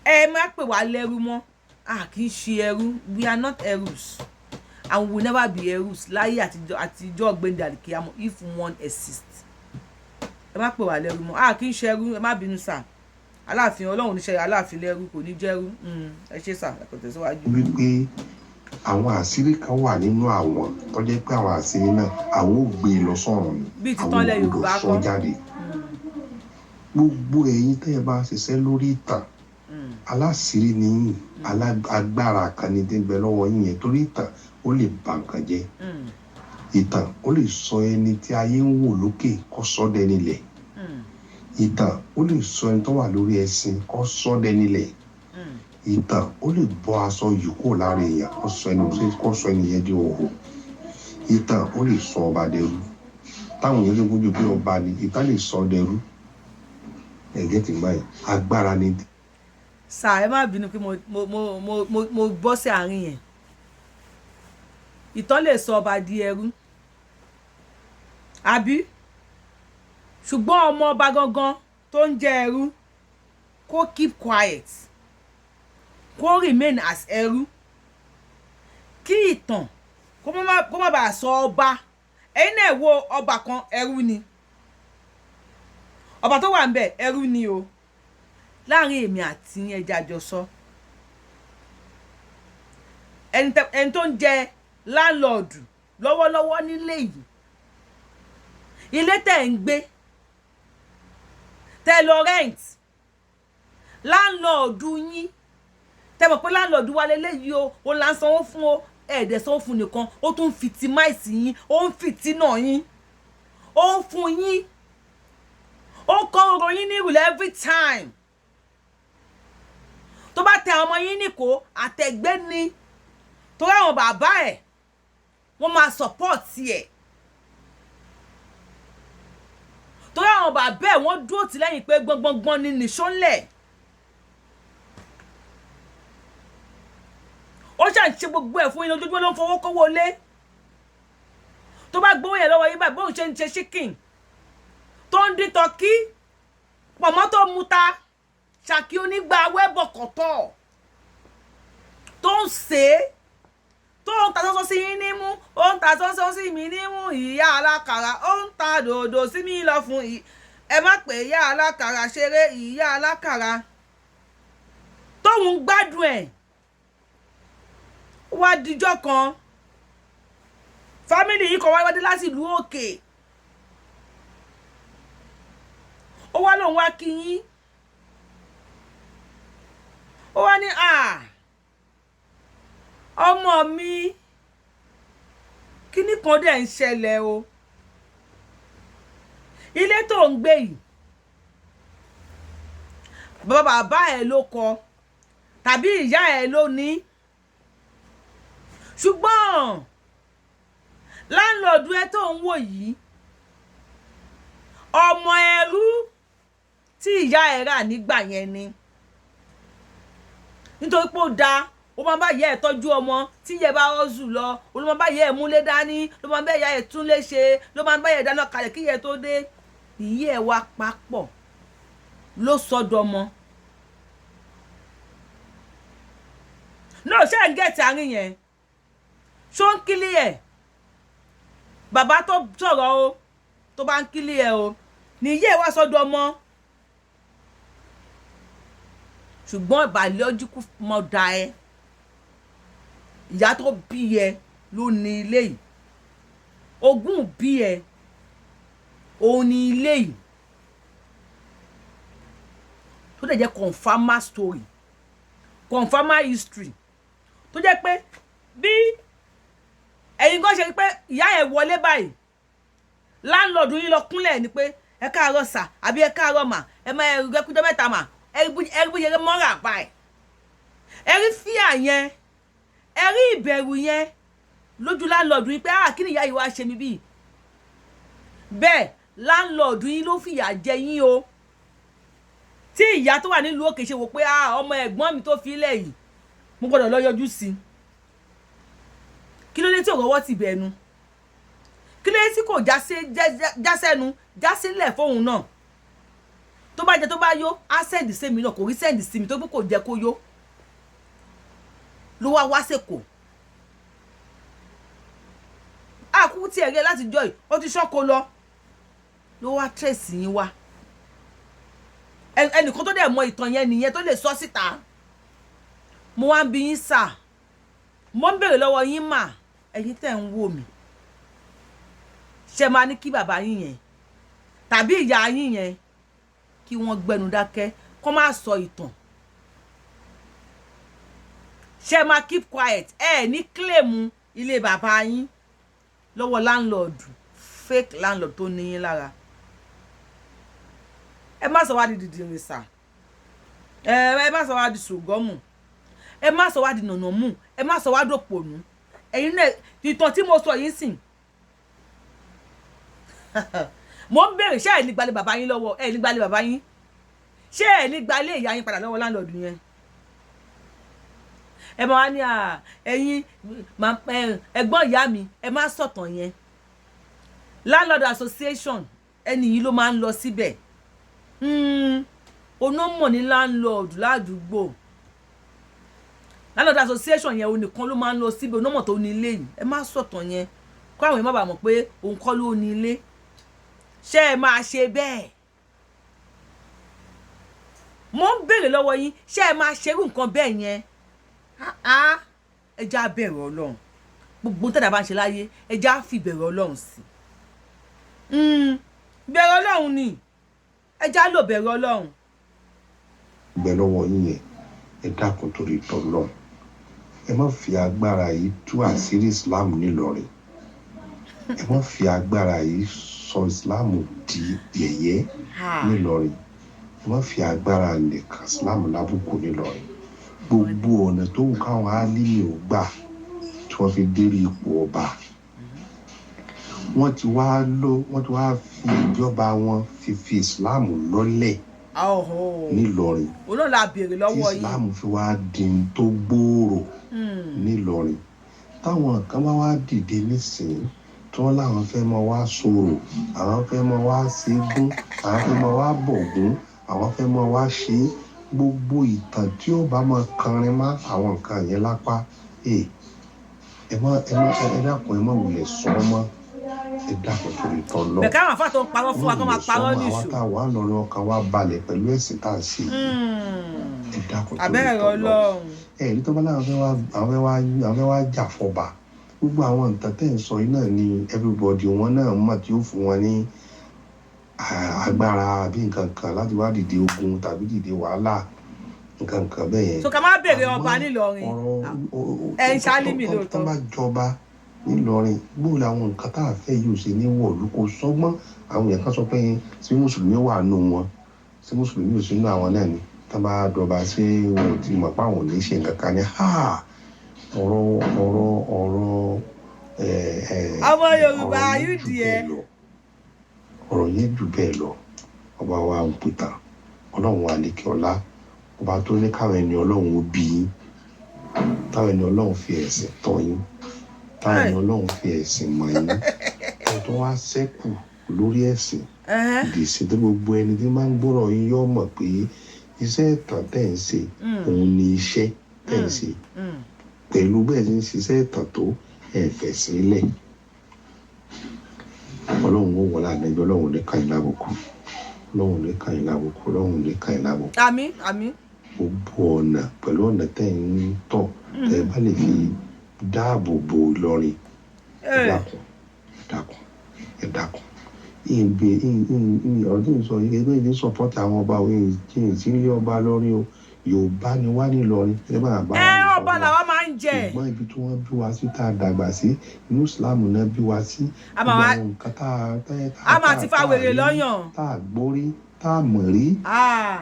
A: ẹ má pè wá lẹ́rú mọ́ a kì í ṣe ẹrú we are not erus and we will never be erus láyé àtijọ́ ọ̀gbẹ́ndẹ̀ àdìkíyàmọ́ if one exists ẹ má pè wá lẹ́rú mọ́ a kì í ṣe ẹrú ẹ má bínú sà Aláàfin Ọlọ́run níṣẹ́ Aláàfin lẹ́rú kò ní jẹ́rú ẹ ṣe sà ẹ kò tẹ̀síwájú.
B: wípé àwọn àṣírí kan wà nínú àwọn tó jẹ́ pé àwọn àṣírí náà àwọn ò gbé lọ sọ́run ni àwọn ò sọ jáde gbogbo ẹ̀yin tẹ́ ẹ bá ṣiṣẹ́ lórí ìtàn aláṣírí ni yín agbára kan ní débẹ lọ́wọ́ yín yẹn torí ìtàn ó lè bà nǹkan jẹ́ ìtàn ó lè sọ ẹni tí ayé ń wò lókè kó sọ dẹni lẹ̀ ìtàn ó lè sọ ẹni tó wà lórí ẹṣin kó sọ dẹni lẹ̀ ìtàn ó lè bọ́ aṣọ yìí kó lára èèyàn kó sọ ẹni yẹn di òhò ìtàn ó lè sọ ọba dẹrú táwọn yẹn ló gbójú pé ọba ni ìtàn lè sọ dẹrú ẹ̀gẹ́ ti gbá yìí agbára ni.
A: sà ẹ má bínú pé mo bọ́ sí àárín yẹn ìtàn lè sọ ọba di ẹrú àbí ṣùgbọ́n ọmọ ọba gangan tó ń jẹ ẹrú kó keep quiet kó remain as ẹrú kí ìtàn kó má bàa sọ ọba ẹ̀yin náà wo ọba kan ẹrú ni ọba tó wà ń bẹ ẹrú ni o láàrin èmi àti ẹja àjọsọ ẹni tó ń jẹ láńlọ́ọ̀dù lọ́wọ́lọ́wọ́ nílé yìí ilé tẹ̀ ń gbé tẹ́ lọ rent láńlọ́ọ̀dù yín tẹ́ mọ̀ pé láńlọ́ọ̀dù wa lélẹ́yìí o là ń sanwó fún o ẹ̀ẹ́dẹ̀ sanwó fún nìkan ó tún fìtìmáìsì yín ó ń fìtínà yín ó ń fún yín ó ń kọ́ ọ̀rọ̀ yín ní ìrùlẹ̀ every time tó bá tẹ àwọn ọmọ yín nìkó àtẹ̀gbẹ́ ni torí àwọn bàbá ẹ̀ wọ́n máa support ẹ̀ torí àwọn bàbá ẹ̀ wọ́n dúró tì lẹ́yìn pé gbọ́ngbọ́ngbọ́n ni nìṣó ńlẹ̀ ó ṣà ń ṣe gbogbo ẹ̀ fún yín ojoojúmọ́ ló ń fowó kówó lé tó bá gbówó yẹn lọ́wọ́ yín báyìí bóun ṣe ń ṣe chicken tó ń dín tọ́kí pọ̀mọ́ tó muta ṣàkí onígbà wẹ́bọ̀kọ̀tọ̀ tó ń sè é tó ń ta sọ́sọ́ sí yín nímú ó ń ta sọ́sọ́ sí mi nímú ìyá alákàrà ó ń ta dòdò sí mi lọ fún ẹ má pè ìyá alákàrà ṣeré ìyá alákàrà tóun gbádùn ẹ̀ wá dijọ́ kan fámìlì yìí kan wáyé láti ìlú òkè ó wá lóun wá kí yín ó wá ní ọmọ mi kíní kan dẹ̀ ń ṣẹlẹ̀ o ilé tó ń gbé yìí bàbá ẹ̀ ló kọ́ tàbí ìyá ẹ̀ ló ní ṣùgbọ́n láńlọ́ọ̀dù ẹ tó ń wò yìí ọmọ ẹrú tí ìyá ẹ̀ rà nígbà yẹn ni nítorí pé ó dáa ó máa bá ìyá ẹ̀ tọ́jú ọmọ tí ìyá ẹ̀ bá rọ́ọ̀zù lọ ó ló máa bá ìyá ẹ̀ múlé dání ló máa bá ìyá ẹ̀ túnlé ṣe ló máa bá ìyá ẹ̀ dáná kalẹ̀ kí ìyá ẹ̀ tó dé ìyá ẹ̀ wá papọ̀ ló sọ́dọ̀ ọmọ náà ṣe ń gẹ̀ẹ́tì àárín yẹn ṣó ń kílí ẹ̀ bàbá tó sọ̀rọ̀ o tó bá ń kílí ẹ̀ o ní ìyá ẹ̀ wá sọ́dọ̀ ọmọ ṣùgbọ́n biological mother ẹ ìyá tó bí ẹ ló ní ilé yìí ogún bí ẹ òun ní ilé yìí tó dẹ̀ jẹ́ confirmer story confirmer history tó jẹ́ pé bí ẹ̀yin kan ṣe pé ìyá ẹ̀ wọlé báyìí láńlọ́ọ̀dù yín lọ kúnlẹ̀ ni pé ẹ káàárọ̀ sà àbí ẹ káàárọ̀ mà ẹ máa ẹgbẹ́kújọ́ mẹ́ta mà ẹrí yẹn mọ́ra báyìí ẹrí fíà yẹn ẹrí ìbẹ̀rù yẹn lójú láńlọ́ọ̀dù yín pé kí ni ìyá yìí wá ṣe mí bíi bẹ́ẹ̀ láńlọ́ọ̀dù yín ló fìyà jẹ yín o tí ìyá tó wà nílùú òkè ṣe wò pé ọmọ ẹ̀gbọ́n mi tó fi lẹ̀ yìí mo gbọ́dọ̀ lọ yọjú sí i kí ló dé tí ò rọwọ́ ti bẹ̀ẹ̀nu kí ló dé tí kò jásẹ́nu jásílẹ̀ fóun náà tó bá jẹ tó bá yó á sẹ́ǹdì sí mi náà kò rí sẹ́ǹdì sí mi tó bí kò jẹ́ kó yó ló wá sèkò àkúkú tí ẹ̀rẹ́ láti jọ yìí ó ti ṣọ́kọ lọ ló wá tẹ̀sí yín wá ẹnìkan tó dẹ̀ mọ ìtàn yẹn nìyẹn tó lè sọ síta mo wá ń bi yín sà mo ń béèrè lọ́wọ́ yín mà ẹ̀yin tẹ̀ ń wò mí ṣe máa ní kí bàbá yín yẹn tàbí ìyá yín yẹn kí wọ́n gbẹnu dákẹ́ kó má sọ ìtàn ṣe máa keep quiet ní claim ilé bàbá yín lọ́wọ́ landlord fake landlord tó ní yín lára ẹ má sọ wá di dìdìrín sà ẹ má sọ wá di ṣògọ́mù ẹ má sọ wá di nànàmù ẹ má sọ wá dòpònú ẹ̀yin náà ìtàn tí mo sọ yìí sìn mo ń béèrè ṣé ẹ ní gbalẹ̀ bàbá yín lọ́wọ́ ẹ ní gbalẹ̀ bàbá yín ṣé ẹ ní gbalẹ̀ ìyá yín padà lọ́wọ́ láńlọ́ọ̀dù yẹn ẹ máa ní ẹ̀yin ẹ̀gbọ́n ìyá mi ẹ má sọ̀tàn yẹn landlord association ẹni yìí ló máa ń lọ síbẹ̀ onímọ̀ ní landlord ládùúgbò landlord association yẹn onìkan ló máa ń lọ síbẹ̀ onímọ̀ tó ní ilé yìí ẹ má sọ̀tàn yẹn kó àwọn èèyàn má bàa mọ̀ pé òun kọ́ ló ní ilé ṣé ẹ máa ṣe bẹ́ẹ̀ mo ń béèrè lọ́wọ́ yín ṣé ẹ máa ṣerú nǹkan bẹ́ẹ̀ yẹn ẹ já bẹ̀rù ọlọ́run gbogbo tẹ́lẹ̀ bá ń ṣe láyé ẹ já fi bẹ̀rù ọlọ́run sí bẹ̀rù ọlọ́run ni ẹ já lò bẹ̀rù ọlọ́run.
B: ìgbẹ́ lọ́wọ́ yín yẹn ẹ dákun torí tọ́lọ́ ẹ má fi agbára yìí tú àṣírí Islam nílọrin ẹ má fi agbára yìí sọ Islam di yẹ̀yẹ́ nílọrin ẹ má fi agbára nìkan Islam lábùkù nílọrin gbogbo ọ̀nà tó wù káwọn álímì ò gbà tí wọ́n fi dérí ipò ọba wọ́n ti wá fi ìjọba wọn fi Islam lọ́lẹ̀ nílọrin
A: òun náà la béèrè
B: tí
A: lọ́wọ́ yín
B: Islam fi wá di n tó gbòòrò nílọrin táwọn kan bá wá dìde nísìnyí tí wọ́n láwọn fẹ́ mọ wá sọ̀rọ̀ àwọn fẹ́ mọ wá ṣẹ́gun àwọn fẹ́ mọ wá bọ̀gún àwọn fẹ́ mọ wá ṣe gbogbo ìtàn tí ó bá máa kanrin má àwọn nǹkan yẹn lápá ẹ dákun ẹ má wulẹ̀ sọ mọ́ ẹ dákun torí tọ́ lọ.
A: bẹ̀ka àwọn afáàtọ̀ ń parọ́ fún wa kó máa parọ́ níṣù.
B: àwọn táwa lọ́rọ̀ ọkàn wa balẹ̀ pẹ̀lú ẹ̀sìn tá à ń ṣe ẹ dákun torí
A: abẹ́rẹ́
B: tọ́ lọ.
A: Ọlọ́run.
B: ní tó bá láwọn fẹ́ wá jà fọba gbogbo àwọn nǹkan tẹ́ ń sọ yìí náà ni everybody wọn náà mọ̀ tí ó fún wọn ní agbára àbí nǹkan kan láti wá dìde ogun tàbí dìde wàhálà nǹkan kan bẹ́ẹ̀ yẹn.
A: so ká má béèrè ọba nílọrin ẹ ń ṣálímì lóòótọ́.
B: tó bá jọba nílọrin gbóò làwọn nǹkan tá a fẹ́ yóò ṣe ní wọ̀lú kò sọ́gbọ́n àwọn èèyàn kan sọ pé tí mùsùlùmí wà nù wọn tí mùsùlùmí ò sí nù àwọn náà ni tá a bá dọba sí wọn ò ti mọ̀ pé àwọn ò ní ṣe nǹkan kan ní ọ̀rọ̀
A: ọmọ Yorùbá ayúdì ẹ
B: ọ̀rọ̀ yẹn jù bẹ́ẹ̀ lọ ọba wa ń pìtà ọlọ́run wa ní kí ọlá ọba tó ní káwọn ẹni ọlọ́run ó bí yín táwọn ẹni ọlọ́run fi ẹ̀sìn tọ́ yín táwọn ẹni ọlọ́run fi ẹ̀sìn mọ̀ yín ẹ̀ tó wá ṣẹ́kù lórí ẹ̀sìn ìdìsí tó gbogbo ẹni tí máa ń gbọ́rọ̀ yín yóò mọ̀ pé iṣẹ́ ìtàn tẹ̀ ń ṣe òun ni iṣẹ́ tẹ̀ ń ṣe pẹ̀lú bẹ́ẹ̀ ti ń ṣiṣẹ́ ìtàn tó ẹ̀fẹ̀ sílẹ̀ ọlọ́run ó wọlé àdẹ́jọ́ ọlọ́run ní kàyìn lábùkù ọlọ́run ní kàyìn lábùkù ọlọ́run ní kàyìn lábùkù.
A: àmín àmín.
B: gbogbo ọ̀nà pẹ̀lú ọ̀nà tẹ̀ ń tọ̀ tẹ̀ bá lè fi dáàbò bo Ìlọrin ẹ dákun ọ̀rọ̀ tí ń sọ yìí ẹgbẹ́ ìdí sọ̀pọ̀tì àwọn ọba òye tí ń sí ilé ọba lọ́rin o Yorùbá ni wá ní Ìlọrin ẹ bá bá
A: ọba làwọn máa ń jẹ.
B: ṣùgbọ́n ibi tí wọ́n bí wa sí tá a dàgbà sí inú Islam náà bí wa sí àwọn nǹkan
A: a máa ti fa wèrè lọ́yàn
B: tá a gbórí tá a mọ̀ rí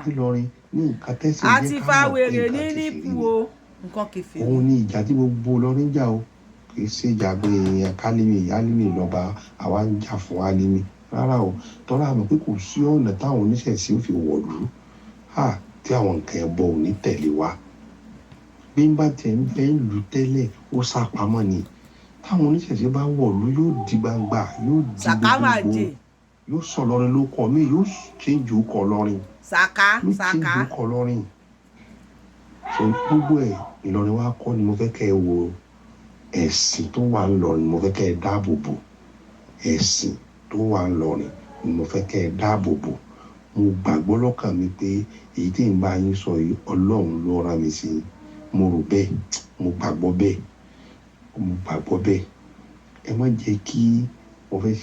B: Ìlọrin ní nǹkan tẹ́sí
A: a ti fa wèrè ní nípò o nǹkan kẹfẹ́.
B: òun ni ìjà tí gbogbo Ìlọrin jà o kì í ṣe ìjà pé èèyàn Álímì lọ́ba àwa ń jà fún Álímì rárá o tọ́lá àmọ́ pé kò sí ọ̀nà táwọn oníṣẹ̀ṣe ò fi wọ̀lú tí àwọn nǹkan ẹ̀bọ ò ní tẹ̀lé wa bí n bá tẹ̀ ń bẹ́ ń lù tẹ́lẹ̀ ó sá pamọ́ ni táwọn oníṣẹ̀ṣe bá wọ̀lú yóò di gbangba yóò di gbogbo yóò sọ lọrin ló kọ mí yóò change orúkọ lọrin yóò change orúkọ lọrin so gbogbo ẹ̀ Ìlọrin wa kọ́ ni mo fẹ́ kẹ́ ẹ wo ẹ̀sìn tó wà ńlọrin mo fẹ́ kẹ́ ẹ dáàbò bò ẹ̀sìn tó wà ńlọrin ni mo fẹ́ kẹ́ ẹ dáàbò bò mo gbàgbọ́ lọ́kàn mi pé èyí tí ń bá yín sọ yìí Ọlọ́run ló rán mi sí mo rò bẹ́ẹ̀ mo gbàgbọ́ bẹ́ẹ̀ ẹ má jẹ́ kí mo fẹ́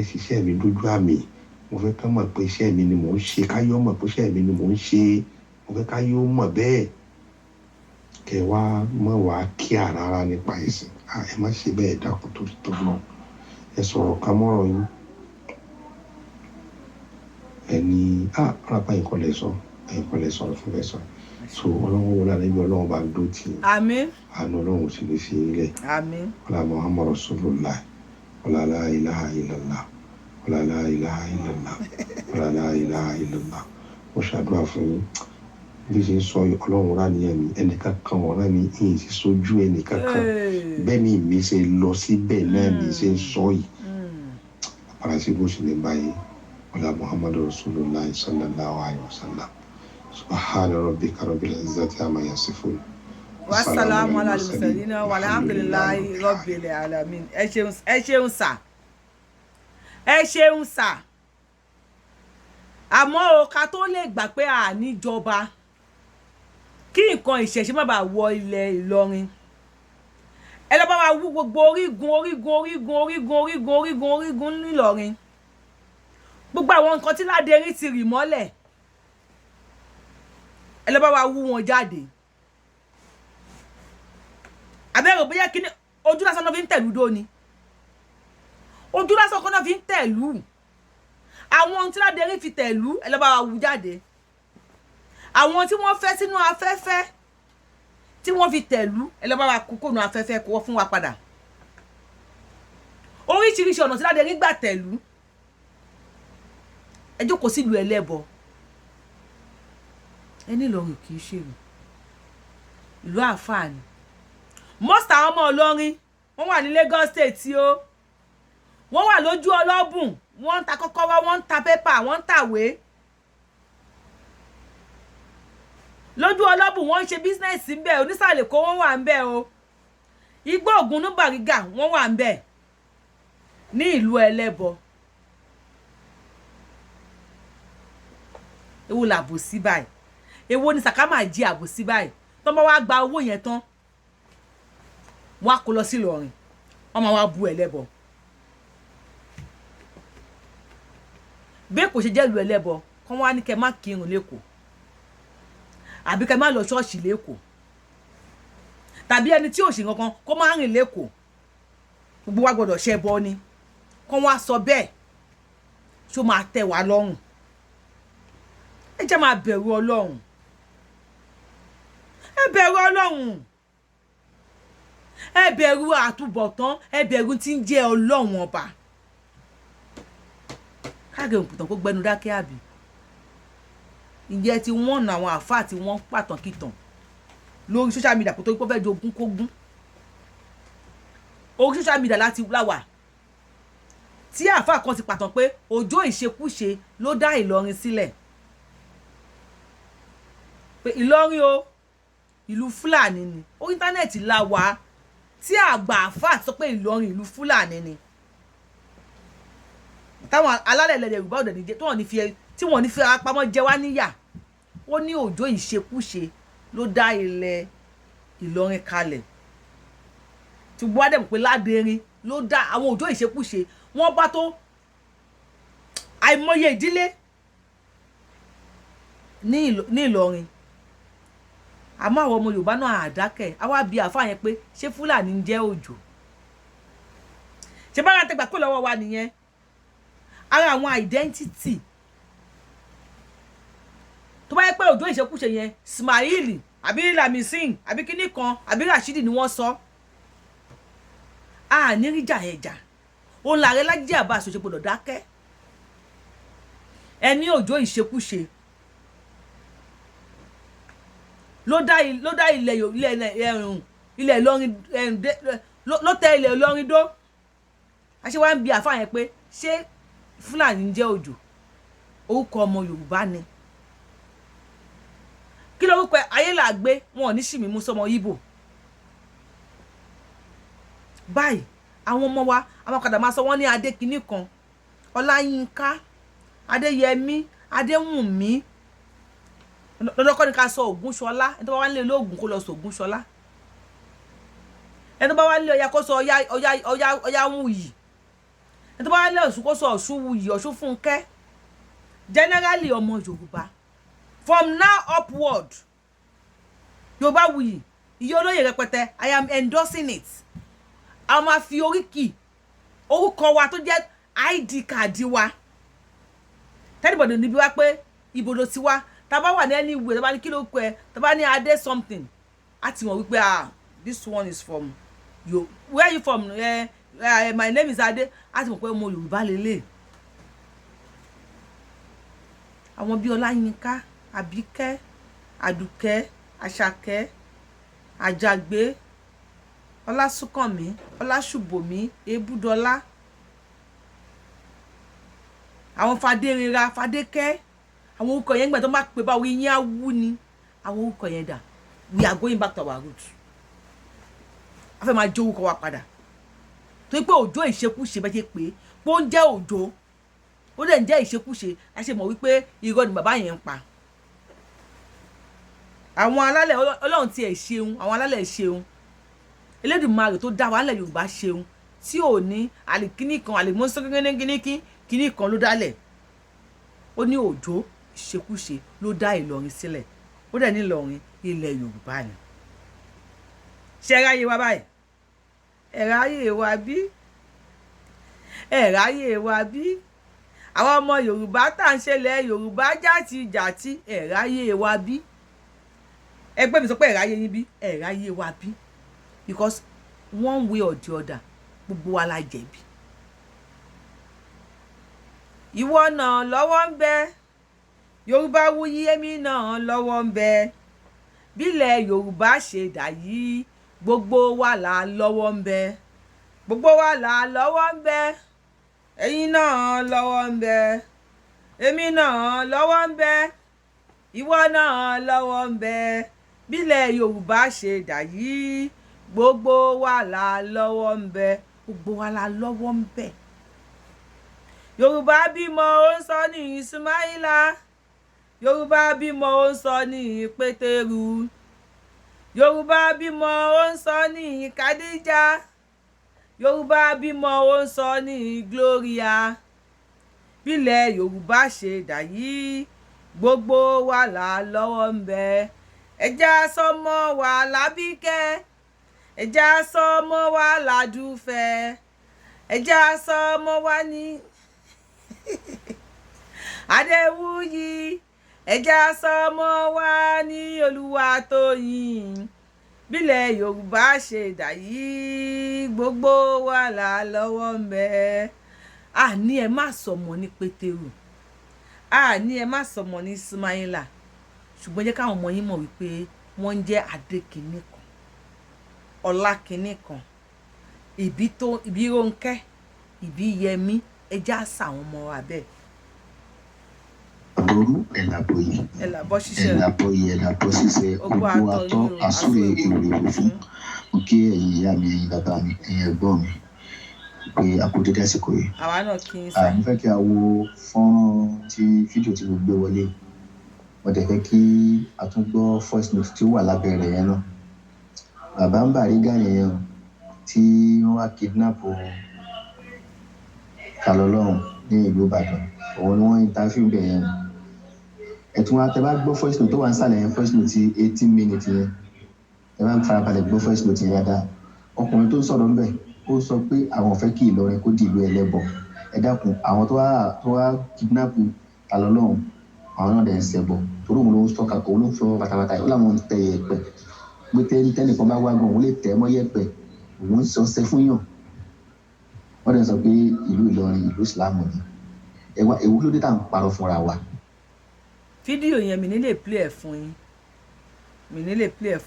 B: ṣiṣẹ́ mi dójú àmì mo fẹ́ ká mọ̀ pé iṣẹ́ mi ni mò ń ṣe káyọ̀ mọ̀ pé iṣẹ́ mi ni mò ń ṣe mo fẹ́ káyọ̀ mọ̀ bẹ́ẹ̀ kẹ wá mọ̀ wá kí àrárá nípa ẹ̀sìn ẹ má ṣe bẹ́ẹ̀ dákun torí tó lọ ẹ sọ̀rọ̀ ká mọ́rọ̀ yín ẹni rápá ìkọlẹ̀ sọ̀rọ̀ fún ẹ sọ so ọlọ́run wọlé àlejò ọlọ́run bá dó tì í
A: àmín
B: àánú ọlọ́run sì lè fi ilẹ̀
A: àmín
B: ọlá Muhammad Rasulullah ọlá la ilaha illallah ọlá la ilaha illallah ọlá la ilaha illallah mo ṣàdúrà fún yín bí ṣe ń sọ ọlọ́run rà ní ẹ̀mí ẹnìkan kan ọ̀rẹ́ mi ìyìn sí sójú ẹnìkan kan bẹ́ẹ̀ ni mi ṣe lọ síbẹ̀ náà mi ṣe ń sọ yìí àpàrà sí bó ṣe lè báyìí ọlá Muhammad Rasulullah sallallahu alayhi wa sallam subhana rabbika rabbil izzati amma yasifun
A: wasalaamu ala al-mursalin walhamdulillahi rabbil alamin ẹ ṣeun sà àmọ́ o ká tó lè gbà pé a níjọba kí nǹkan ìṣẹ̀ṣe má bàa wọ ilẹ̀ Ìlọrin ẹ lọ bá wa wú gbogbo orígun nílọrin gbogbo àwọn nǹkan tí Ládẹrín ti rì mọ́lẹ̀ ẹ lọ bá wa wú wọn jáde abẹ́rẹ́ bóyá kí ni ojú lásán náà fi ń tẹ̀lú dóni ojú lásán kan náà fi ń tẹ̀lú àwọn ohun tí Ládẹrín fi tẹ̀lú ẹ lọ bá wa wú jáde àwọn tí wọ́n fẹ́ sínú afẹ́fẹ́ tí wọ́n fi tẹ̀lú ẹ lọ bá wa kó kónú afẹ́fẹ́ kó fún wa padà oríṣiríṣi ọ̀nà tí Ládẹrín gbà tẹ̀lú ẹ jókòó sílùú ẹlẹ́bọ ẹni Ìlọrin kì í ṣèlú ìlú àfààní most àwọn ọmọ Ìlọrin wọ́n wà ní Lagos State o wọ́n wà lójú ọlọ́bùn wọ́n ń ta kọ́kọ́rọ́ wọ́n ń ta pépà wọ́n ń tàwé lójú ọlọ́bùn wọ́n ń ṣe bísínẹ́sì ń bẹ̀ onísàlẹ̀ kó wọ́n wà ń bẹ̀ o igbó ògùn ní Bàrígà wọ́n wà ń bẹ̀ ní ìlú Ẹlẹ́bọ èwo làbòsí báyìí èwo ni sàkámà jí àbòsí báyìí tó bá wá gba owó yẹn tán wọ́n á kó lọ sí Ìlọrin wọ́n máa wá bu Ẹlẹ́bọ bẹ́ẹ̀ kò ṣe jẹ́ ìlú Ẹlẹ́bọ kán wá ní kẹ́ má kírun lẹ́kọ̀ọ́ àbí kẹ́ má lọ ṣọ́ọ̀ṣì lẹ́kọ̀ọ́ tàbí ẹni tí ò ṣe kankan kó má rìn lẹ́kọ̀ọ́ gbogbo wa gbọ́dọ̀ ṣẹbọ ni kán wá sọ bẹ́ẹ̀ ṣó máa tẹ́ wa lọ́rùn ẹ jẹ́ máa bẹ̀rù Ọlọ́run ẹ bẹ̀rù Ọlọ́run ẹ bẹ̀rù àtúbọ̀tán ẹ bẹ̀rù tí ń jẹ́ Ọlọ́run ọba káàkiri òkùtàn kó gbẹnu dákẹ́ àbí ìjẹ́ tí wọ́n nà àwọn àfáà tí wọ́n pàtàn kìtàn lórí social media kó tó pọ́ fẹ́ jogún kógún orí social media láti láwà tí àfáà kan ti pàtàn pé ọjọ́ ìṣekúṣe ló dá Ìlọrin sílẹ̀ pé Ìlọrin o ìlú Fúlàní ni orí íńtánẹ́ẹ̀tì láwà tí àgbà àfáà sọ pé Ìlọrin ìlú Fúlàní ni táwọn alálẹ̀ ilẹ̀ Yorùbá ọ̀dọ̀ níjẹ́ tí wọ́n ní fi apamọ́ jẹ wá níyà ó ní ọjọ́ ìṣekúṣe ló dá ilẹ̀ Ìlọrin kalẹ̀ tí gbọ́ dẹ̀ mọ̀ pé Ládẹrin ló dá àwọn ọjọ́ ìṣekúṣe wọ́n bá tó àìmọye ìdílé ní Ìlọrin àmọ́ àwọn ọmọ Yorùbá náà àdákẹ́ àwa bí àfáà yẹn pé ṣé Fúlàní ń jẹ́ Òjò ṣe bá ra tẹgbà kó lọ́wọ́ wa nìyẹn ara àwọn identity tó bá yẹ pé ọjọ́ ìṣekúṣe yẹn Ismaili àbí Lamisin àbí kíní kan àbí Rashidi ni wọ́n sọ a ní ríjà ẹ̀jà òun làárẹ̀ Lájí Abbas ṣe gbọdọ̀ dákẹ́ ẹni ọjọ́ ìṣekúṣe ló dá ilẹ̀ Ìlọrin ló tẹ ilẹ̀ Ìlọrin dó àṣẹ wa ń bi àfáà yẹn pé ṣé Fúlàní ń jẹ́ Òjò orúkọ ọmọ Yorùbá ni kí lórúkọ ayé là gbé wọn ò ní ṣì mí mú sọmọ Ìgbò báyìí àwọn ọmọ wa àwọn kadà máa sọ wọn ní adé kinní kan Ọláyínká Adéyẹmí Adéwùnmí lọ́dọ́kọ́ ni ká sọ Ògúnṣọlá ẹni tó bá wá nílé olóògùn kó lọ sọ Ògúnṣọlá ẹni tó bá wá nílé Ọya kó sọ Ọyáwùyí ẹni tó bá wá nílé Ọ̀ṣun kó sọ Ọ̀ṣunwùyí Ọ̀ṣunfúnkẹ́ generally ọmọ Yorùbá from now upward Yorùbáwùyí iye olóyè rẹpẹtẹ I am endorsing it a máa fi oríkì orúkọ wa tó jẹ́ ID card wa tẹ́lifọ̀dù níbi wá pé ibodò ti wá tá bá wà ní anywhere tá bá ní kí ló kọ ẹ tá bá ní adé something á ti mọ̀ wípé this one is from you where you from my name is Adé á ti mọ̀ pé ọmọ Yorùbá lélẹ̀ àwọn bíi Ọláyínká Àbíkẹ́ Àdùkẹ́ Àṣàkẹ́ Àjàgbé Ọlásùnkànmí Ọlásùbòmí Ebúdọlá àwọn Fadérera Fadékẹ́ àwọn orúkọ yẹn gbà tó má pè bá orí yín á wú ni àwọn orúkọ yẹn dà we are going back to our roots a fẹ́ máa jó orúkọ wa padà tó pé òjò ìṣekúṣe bẹ́ẹ̀ ṣe pé pé ó ń jẹ́ òjò ó dẹ̀ ń jẹ́ ìṣekúṣe a ṣe mọ̀ wípé irọ́ ni bàbá yẹn ń pa àwọn alálẹ̀ Ọlọ́run tiẹ̀ ṣeun àwọn alálẹ̀ ṣeun Elédùmarè tó dá wa alẹ̀ Yorùbá ṣeun tí ò ní àlìkíní kan àlìmọ́sọ́kíní kíní kan ló dálẹ̀ ó ní òjò ìṣekúṣe ló dá Ìlọrin sílẹ̀ ó dẹ̀ ní Ìlọrin ilẹ̀ Yorùbá ni ṣe ẹ ráyè wa báyìí ẹ ráyè wa bí ẹ ráyè wa bí àwọn ọmọ Yorùbá tá à ń ṣẹlẹ̀ Yorùbá jàtijàti ẹ ráyè wa bí ẹgbẹ́ mi sọ pé ẹ ráyè yín bí ẹ ráyè wa bí because one way or the other gbogbo wa la jẹ̀bi ìwọ náà lọ́wọ́ ń bẹ Yorùbá Wuyi èmi náà lọ́wọ́ ń bẹ bílẹ̀ Yorùbá ṣe dà yìí gbogbo wa là lọ́wọ́ ń bẹ gbogbo wa là lọ́wọ́ ń bẹ ẹ̀yin náà lọ́wọ́ ń bẹ èmi náà lọ́wọ́ ń bẹ ìwọ náà lọ́wọ́ ń bẹ bílẹ̀ Yorùbá ṣe dà yìí gbogbo wa là lọ́wọ́ ń bẹ gbogbo wa là lọ́wọ́ ń bẹ. Yorùbá bímọ ó ń sọ ní Ismaila Yorùbá bímọ ó ń sọ ní Pétérù Yorùbá bímọ ó ń sọ ní Kadija Yorùbá bímọ ó ń sọ ní Gloria bílẹ̀ Yorùbá ṣe dà yìí gbogbo wa là lọ́wọ́ ń bẹ ẹja sọmọ wa l'Ábíkẹ́ ẹja sọmọ wa l'Ádùfẹ́ ẹja sọmọ wa ní Adéwúyì ẹja sọmọ wa ní Olúwatóyìn bílẹ̀ Yorùbá ṣe dà yìí gbogbo wa là lọ́wọ́ ń bẹ. Àní ẹ má sọmọ ní Pétérù àní ẹ má sọmọ ní Ismaila ṣùgbọ́n jẹ́ káwọn ọmọ yín mọ̀ wípé wọ́n ń jẹ́ Adé kìíní kan Ọlá kìíní kan ìbí Rónkẹ́ ìbí Yẹmí ẹjẹ́ àṣà àwọn ọmọ wa bẹ́ẹ̀.
C: Àbọ̀rú ẹ̀làbọ̀yì
A: ẹ̀làbọ̀ ṣiṣẹ́
C: ẹ̀làbọ̀yì ẹ̀làbọ̀ ṣiṣẹ́ gbogbo atọ́ àsúre èrò fún mo kí ẹ̀yin ìyá mi ẹ̀yin bàbá mi ẹ̀yin ẹ̀gbọ́n mi pé a kú dédé àsìkò yìí.
A: àwa náà kí n sẹ́.
C: mo fẹ́ kí a wo fọ́nrán tí fídíò tí mo gbé wọlé mo dẹ̀ fẹ́ kí a tún gbọ́ voice note tí ó wà lábẹ́ rẹ̀ yẹn náà. Bàbá ń Bàrígà yẹn tí wọ́n wá kidnap Kalọ́lọ́run ní ìlú Ìbàdàn òun ni wọ́n interview bẹ̀ yẹn. Ẹ̀tún wa tẹ bá gbọ́ voice note tó wà nísàlẹ̀ yẹn voice note 18 minutes yẹn ẹ bá ń farabalẹ̀ gbọ́ voice note yẹn dáadáa. Ọkùnrin tó sọ̀rọ̀ ńbẹ̀ ó sọ pé àwọn fẹ́ kí Ìlọrin kó di ìlú ẹlẹ́bọ. Ẹ dákun àwọn tó wá kidnap Kalọ́lọ́run àwọn náà dẹ̀ ń ṣẹbọ torí òun ló ń sọ́ka kó ló ń sọ pátápátá ó láwọn ń tẹ yẹ̀pẹ̀ pé tẹ́nìkan bá wá gan òun lè tẹ̀ mọ́ yẹ̀pẹ̀ òun ń sọ ṣẹ́ fún yàn. Wọ́n dẹ̀ sọ pé ìlú Ìlọrin ìlú ìsìlámù ni ẹwà ewu ló dé tá à ń parọ́ fúnra wa.
A: Fídíò yẹn mi ní lè play ẹ̀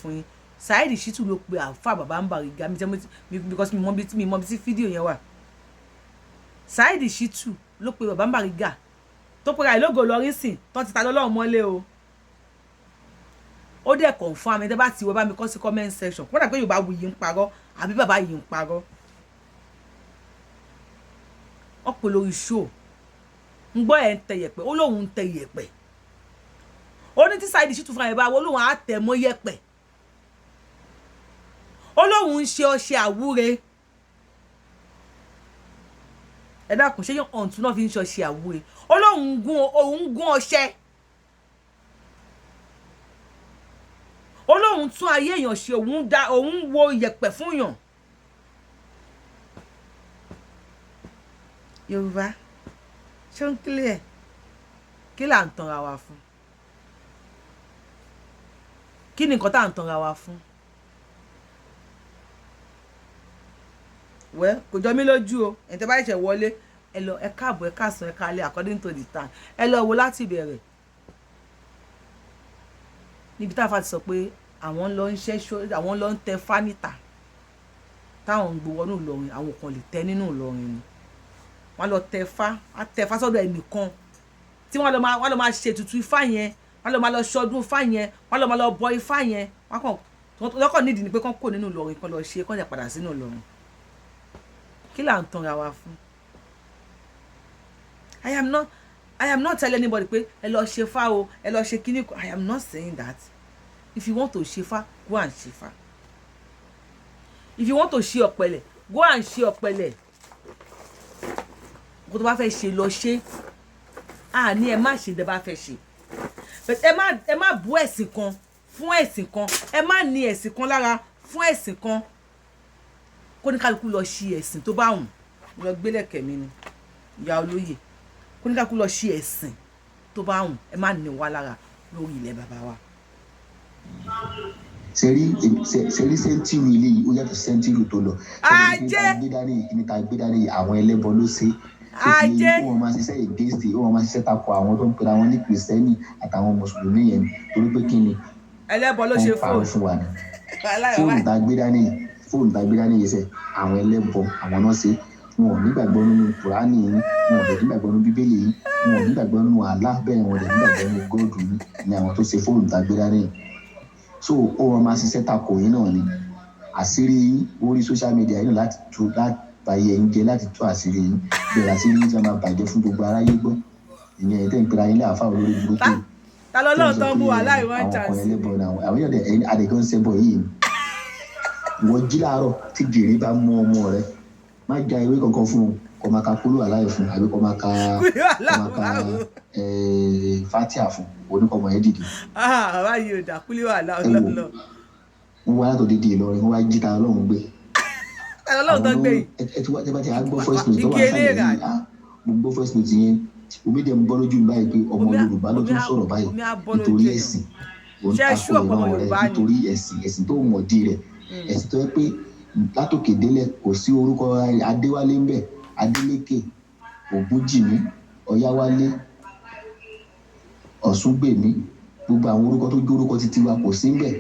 A: fún yín Saheed Shittu ló pe àfa bàbá ń Bàrígà because mi mọ bí tí fídíò yẹn wà. Saheed Shittu ló pe bàbá ń Bàrígà tó pera ìlógo lọrin sìn tó ti ta lọ́lọ́run mọ́lé o. Ó dẹ̀ confirm ẹni tẹ́ bá ti wọ bá mi kọ sí comment section kó dà pé Yorùbá Wuyi ń parọ́ àbí bàbá yìí ń parọ́. Ó pè lórí show ń gbọ́ ẹ̀ ń tẹ yẹ̀pẹ̀ ó lóun ń tẹ yẹ̀pẹ̀ ó ní tí Saheed Shittu fúnra ẹ̀ bá wọ́n lóun á tẹ̀ mọ́ yẹ̀pẹ̀ ó lóun ń ṣe ọṣẹ àwúre. Ẹ dákun ṣé ọ̀ǹtún náà fi ń ṣe ọṣẹ àwúre ó lóun gún ọṣẹ ó lóun tún ayé èèyàn ṣe òun wo yẹ̀pẹ̀ fún yàn. Yorùbá ṣé ń clear kí là ń tanra wa fún kí ni nǹkan tá à ń tanra wa fún. Well kò jọ mí lójú o ẹ̀ tẹ́ bá ṣẹ̀ wọlé ẹ lọ ẹ káàbọ̀ ẹ káàsán ẹ káalẹ́ according to the time ẹ lọ wo láti ìbẹ̀rẹ̀ níbi tá a fa ti sọ pé àwọn lọ ń ṣẹ́ṣọ́ àwọn lọ ń tẹ fánítà táwọn ń gbowó nínú Ìlọrin àwọn kan lè tẹ nínú Ìlọrin ni wọ́n lọ tẹ fá sọ́dọ̀ ẹnìkan tí wọ́n lọ máa ṣe ètùtù ifá yẹn wọ́n lọ máa lọ ṣọdún ifá yẹn wọ́n lọ máa lọ bọ ifá yẹn wọ́n kàn lọ́kàn nídìí ni pé kán kò nínú Ìlọrin kan lọ ṣe kán lè padà sínú Ìlọrin. Kí là ń tanra wa fún? I am not telling anybody pé ẹ lọ ṣe fá o ẹ lọ ṣe kíní. I am not saying that. If you want to ṣe fá go and ṣe fá. If you want to ṣe ọ̀pẹ̀lẹ̀ go and ṣe ọ̀pẹ̀lẹ̀. Kó tó bá fẹ́ ṣe lọ ṣe ní ẹ má ṣe dẹ bá fẹ́ ṣe but ẹ má bú ẹ̀sìn kan fún ẹ̀sìn kan ẹ má ní ẹ̀sìn kan lára fún ẹ̀sìn kan kó ní kálukú lọ ṣe ẹ̀sìn tó bá wùn lọ gbélẹ̀kẹ̀ mi ni ìyá olóyè kó ní kálukú lọ ṣe ẹ̀sìn tó bá wùn ẹ má ní wá lára lórí ilẹ̀ bàbá wa.
C: sẹ́rí sẹ́ńtírì ilé yìí ó yàtọ̀ sẹ́ńtírì tó lọ.
A: ajé
C: níta gbédáre àwọn ẹlẹ́bọ ló ṣe
A: ajé
C: wọn máa ṣiṣẹ́ against wọn máa ṣiṣẹ́ takò àwọn tó ń pera wọn ní kìrìsìtẹ́nì àtàwọn mùsùlùmí yẹn torí pé kí ni
A: ẹlẹ́bọ ló
C: wọ́n
A: ṣe
C: ń parọ́
A: fóònù
C: fún wa ni
A: aláìwá
C: fóònù tá a gbé dání yìí sẹ́ àwọn ẹlẹ́bọ àwọn náà ṣe wọn ò nígbàgbọ́ nínú kùránì yìí wọn ò dẹ̀ nígbàgbọ́ nínú bíbélì yìí wọn ò nígbàgbọ́ nínú àlá bẹ́ẹ̀ wọn ò dẹ̀ nígbàgbọ́ nínú góòdù yìí ni àwọn tó ṣe fóònù tá a gbé dání yìí so ó wọn máa ṣiṣẹ́ takò yín náà ni àṣírí orí social media yìí láti tú láti bàyẹ̀ ń jẹ láti tú àṣírí yín bẹ̀rẹ̀ àṣírí yín tí wọ́n máa bàjẹ́ fún gbogbo aráyé gbọ́ ìyẹn ẹ̀ tẹ́ ń pera yín láàfáà olórí burúkú
A: ta ló lóun tó ń bú wa láì wọ́n
C: àwọn
A: jà
C: ọkùnrin
A: sí
C: ẹlẹ́bọ náà àwọn yóò dẹ̀ àdìgán ṣẹbọ yìí wọ́n jí láàárọ̀ tí gèrè bá mú ọmọ rẹ má ja ewé kankan fún un kó máa ka kúlù aláyè fún àbí kó máa ka fatia fún oníkọ̀ọ̀mọ̀ ẹ̀ dìde.
A: bàbá yìí ò dà kúlẹ̀ wà lọ́lọ́
C: wọ́n wá látọ̀ dídì Ìlọrin wọ́n wá jí ta Ọlọ́run gbé.
A: ta ló lóun tó gbé yìí
C: ẹ ti wá tẹ́ bá ti gbọ́ first note tó wà sálẹ̀ yìí mo gbọ́ first note yẹn omi dẹ̀ ń bọ́ lójú báyìí pé ọmọ Yorùbá ló tún sọ̀rọ̀ báyìí nítorí ẹ̀sìn òun takò ìran rẹ̀ nítorí ẹ̀sìn tó mọ̀ di rẹ̀ ẹ̀sìn tó yẹ pé látòkè délẹ̀ kò sí orúkọ Adéwálé ń bẹ Adélékè Ògúnjìmí Ọ̀yáwálé Ọ̀ṣúngbèmí gbogbo àwọn orúkọ tó jẹ́ orúkọ títí wa kò sí ń bẹ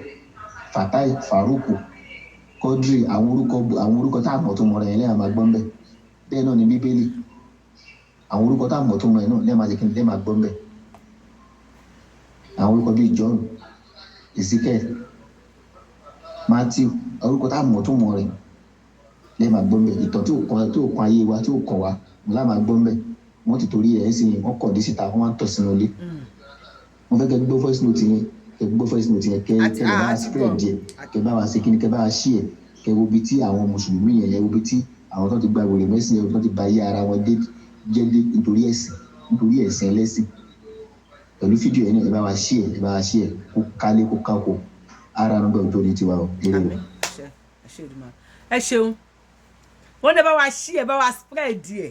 C: Fatai Faruku Quadri àwọn orúkọ tá a mọ̀ tó mọ̀ rẹ̀ yẹn lẹ́yìn àmà gbọ́n bẹ̀ bẹ́ẹ̀ náà ni Bíbélì àwọn orúkọ tá a mọ̀ tó mọ̀ rẹ̀ náà lẹ́yìn àmà jẹ́ kí n lẹ́yìn àmà gbọ́n bẹ̀ àwọn orúkọ bíi John Ezekiel Matthew orúkọ tá a mọ̀ tó mọ̀ rẹ̀ lẹ́yìn àmà gbọ́n bẹ̀ ìtàn tí ò kan ayé wa tí ò kàn wá mo lá máa gbọ́n bẹ̀ wọ́n ti torí ẹ̀ sí wọ́n kọ̀ dé síta wọ́n wá ń tọ̀ sínú ilé wọ́n fẹ́ kẹ́ gbọ́ voice note yẹn gbọ́ first note yẹn kẹ́ bá wa spread yẹ kẹ́ bá wa ṣe kíni kẹ́ bá wa share kẹ́ wo bí tí àwọn mùsùlùmí yẹn yẹ wo bí tí àwọn tó ti gba wèrè mẹ́sìn yẹn tó ti ba ayé ara wọn jẹ́ nítorí ẹ̀sìn ẹlẹ́sìn pẹ̀lú fídíò yẹn náà ẹ bá wa share kó kálé kó kákó ara ń gbọ́ ìjọ ní tiwa o eré o.
A: ẹ ṣeun wọ́n ní bá wa share bá wa spread yẹ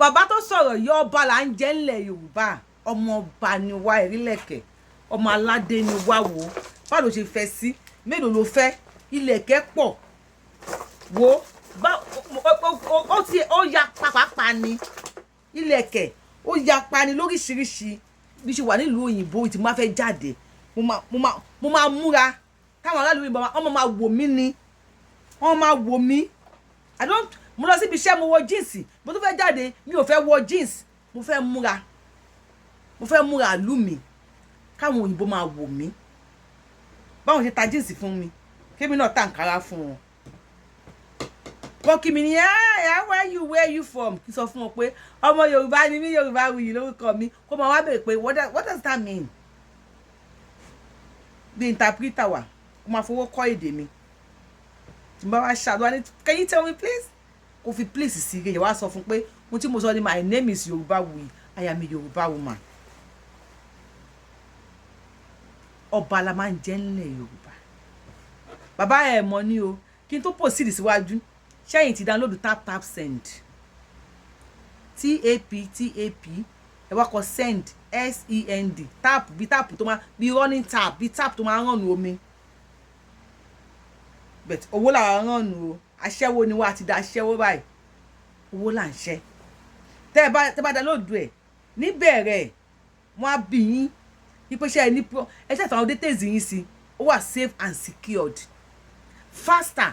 A: bàbá tó sọ̀rọ̀ yọ ọba là ń jẹ́ ńlẹ̀ Yorùbá ọmọ ọba ni wá ẹ̀rílẹ̀kẹ̀ ọmọ aládé ni wá wò báwo ló ṣe fẹ́ sí mélòó ló fẹ́ ilẹ̀kẹ̀ pọ̀ wo ó ya pàpàpà ni ilẹ̀kẹ̀ ó ya pa ni lóríṣiríṣi bí ṣe wà nílùú òyìnbó tí mo máa fẹ́ jáde mo máa múra táwọn aráàlú yìnbọn wọ́n máa wò mí ni wọ́n máa wò mí mo lọ síbi iṣẹ́ mo wọ jíǹsì mo tún fẹ́ jáde mi ò fẹ́ wọ jíǹsì mo fẹ́ múra àlú mi káwọn òyìnbó máa wò mí báwọn ṣe ta jíǹsì fún mi kémi náà tàǹkárá fún wọn wọ́n kí mi ní where you from kí sọ fún wọn pé ọmọ Yorùbá ni mí Yorùbáwùyí lórúkọ mi kó máa wá bèèrè pé what does that mean bí interpreter wà ó máa fowó kọ́ èdè mi tí mo bá wá ṣàdúrà ní can you tell me please kò fi please sí i wá sọ fún pé mo tí mo sọ ni my name is Yorùbáwùyí I am a Yorùbá woman. Ọba la máa ń jẹ́ ńlẹ̀ Yorùbá bàbá ẹ̀ mọ̀ ní o kí n tó proceed síwájú ṣẹ́yìn ti download tap send tap ẹ wá kọ send send tap bí tap tó máa bí running tap bí tap tó máa ń rànù omi but owó làwọn rànù o aṣẹ́wó ni wá àti da aṣẹ́wó báyìí owó là ń ṣẹ́ tẹ́ bá download ẹ̀ níbẹ̀rẹ̀ wọ́n á bì yín ìpèsè ẹni ẹ ṣe àtàwọn details yín sí ó wà safe and secured faster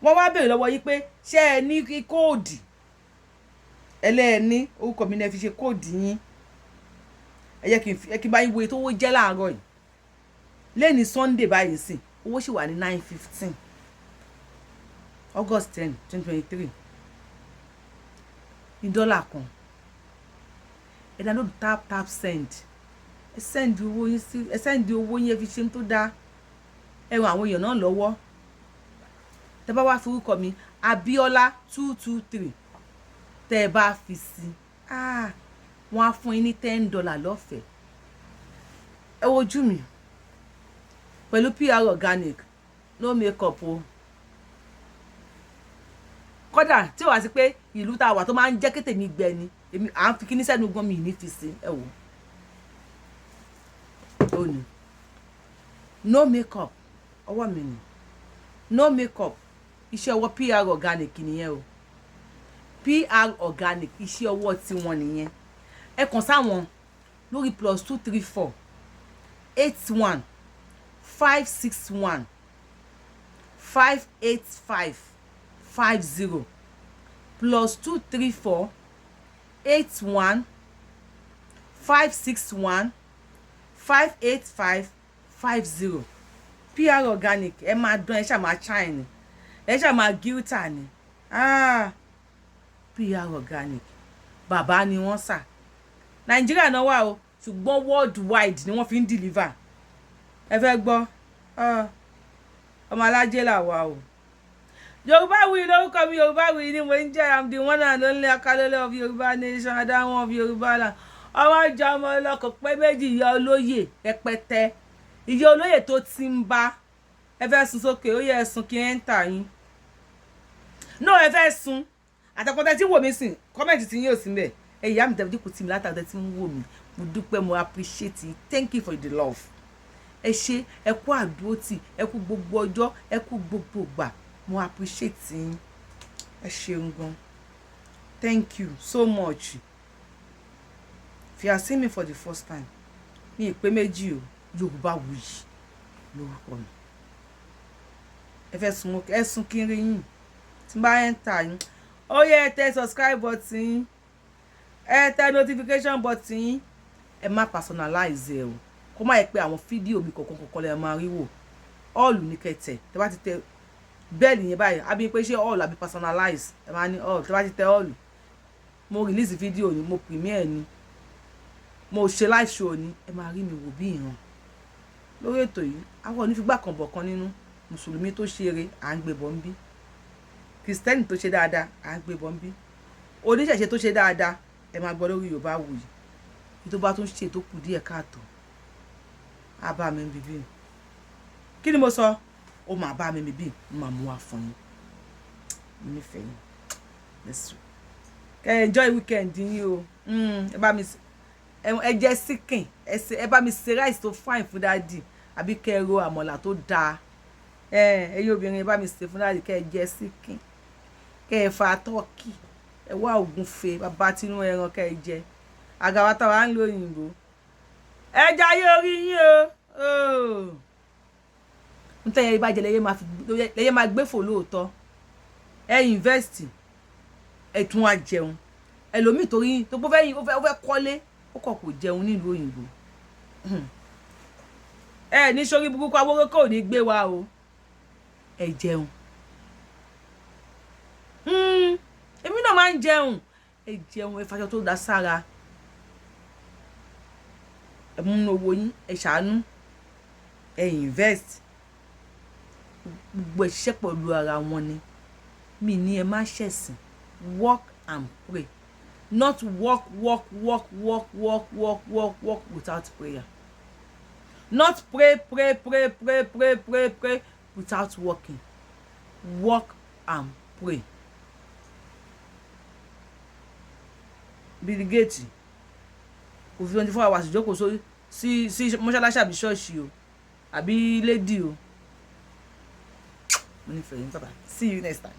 A: wọ́n wá béèrè lọ́wọ́ yín pé ṣé ẹ ní kóòdì ẹlẹ́ẹ̀ní orúkọ mi ní ẹ fi ṣe kóòdì yín ẹ yẹ kí n bá yín wo ètò owó jẹ́ láàárọ̀ yìí lẹ́ni Sunday báyìí sí owó sì wà ní 9:15 August 10 2023 ní dọ́là kan ẹ download tap send ẹ send owó yín sí ẹ send owó yín ẹ fi ṣe tó dáa ẹ ràn àwọn èèyàn náà lọ́wọ́ tẹ bá wá fi orúkọ mi Abíọ́lá 223 tẹ bá fi sí wọ́n á fún yín ní $10 lọ́fẹ̀ẹ́ ẹ wojú mi pẹ̀lú PR organic no makeup o kódà tí ó wá sí pé ìlú tá a wà tó máa ń jẹ́ kété mi gbẹ ni èmi à ń fi kíní sẹ́nu gbọ́n mi ní fi sí ẹ wò ó ní no makeup ọwọ́ mi ni no makeup iṣẹ́ ọwọ́ PR organic nìyẹn o PR organic iṣẹ́ ọwọ́ tí wọ́n nìyẹn. Ẹ kàn sáwọn lórí +234 81 561 585 50 +234 81 561 585 50. PR organic ẹ máa dán, ẹ ṣáà máa shine, ẹ ṣáà máa guilty ni. PR organic bàbá ni wọ́n sà. Nàìjíríà náà wà o, ṣùgbọ́n worldwide ni wọ́n fi ń deliver. Ẹ fẹ́ gbọ́ ọmọ alájẹ́ là wà o. Yorùbáwùyí lórúkọ mi, Yorùbáwùyí ni mo ń jẹ́. I'm the one and only Akalele of Yorùbá nation, adáwọn of Yorùbá land. Ọmọ ìjọ ọmọ ọlọ́kọ̀ pé méjì, ìyá olóyè rẹpẹtẹ, ìyá olóyè tó ti ń bá. Ẹ fẹ́ sùn sókè, ó yẹ ẹ sùn kí ẹ ń tà yín. No, ẹ fẹ́ sùn àtàkùntà tí wò mí sìn, kọ́mẹ̀ntì tí yín ò sí mbẹ̀. Ìyá mi tẹ̀lé dínkù tí mi látàkùntà tí ń wò mí, mo dúpẹ́, mo appreciate it. Thank you for the love. Ẹ ṣé, ẹ kú àdúrótì, ẹ kú gbogbo ọjọ́, ẹ kú gbogbo ìgbà, mo appreciate yín. Ẹ ṣeun gan. Thank you so much. If you are seeing me for the first time, mi ìpè méjì o, Yorùbáwùyí lórúkọ mi. Ẹ fẹ́ sùn, ẹ sùn kí n rí yín. Tí n bá enter yín, ó yẹ tẹ subscribe button, ẹ tẹ notification button, ẹ má personalize ẹ o. Kó má yẹ pé àwọn fídíò mi kọ̀ọ̀kan lẹ máa rí wò. All ní kẹtẹ, tẹ bá ti tẹ bẹ́ẹ̀lì yẹn báyìí, àbí pé ṣé all àbí personalize, ẹ máa ní all. Tẹ bá ti tẹ all, mo release fídíò ni, mo premiere ni, mo ṣe live show ni, ẹ máa rí mi wò bí ìran. Lórí ètò yìí, àwọn onífigbá kan bọ̀ kan nínú. Mùsùlùmí tó ṣeré à ń gbé bọ̀ ń bí, Kristẹni tó ṣe dáadáa à ń gbé bọ̀ ń bí, oníṣẹ̀ṣe tó ṣe dáadáa ẹ máa gbọ́ lórí Yorùbáwùyí. Èyí tó bá tún ṣe tó kù díẹ̀ káàtó, á bá mi bíbí. Kí ni mo sọ? Ó máa bá mi bíbí, mo máa mú wá fún yín. Mo nífẹ̀ẹ́ yín. Let's enjoy weekend yín o. Ẹ bá mi ẹ jẹ síkìn, ẹ bá mi ṣe rice tó fine fún dáàdì, àbí kẹ́ ro àmọ̀là tó dáa. Ẹ̀yin obìnrin ẹ bá mi ṣe fún dáàdì, kẹ́ ẹ jẹ síkìn, kẹ́ ẹ fa tọ́kì, ẹ wá ògúnfe bàbá tinú ẹran kẹ́ ẹ jẹ. Àgàwà táwa ń lo òyìnbó. Ẹ jayé orí yín o. Ntẹ́yẹ ìbàjẹ́ lẹ́yẹ máa gbé fò lóòótọ́. Ẹ invest, ẹ tún wá jẹun. Ẹlòmíì torí tó fẹ́ kọ́lé, ó kọ̀ kò jẹun nílùú òyìnbó. Ẹ ní sórí burúkú awóró kò ní gbé wa o. Ẹ jẹun. Èmi náà máa ń jẹun. Ẹ jẹun, ẹ faṣọ tó dá sára. Ẹ mú owó yín, ẹ ṣàánú. Ẹ invest. Gbogbo ìṣiṣẹ́ pẹ̀lú ara wọn ni. Mi ní ẹ má ṣẹ̀sìn. Work and pray. Not work without prayer. Not pray without working. Work and pray. Bill Gates kò fi 24 hours jókòó sí mọ́ṣáláṣí àbí ṣọ́ọ̀ṣì o, àbí lédì o. Mo nífẹ̀ẹ́ yín, bye bye. See you next time.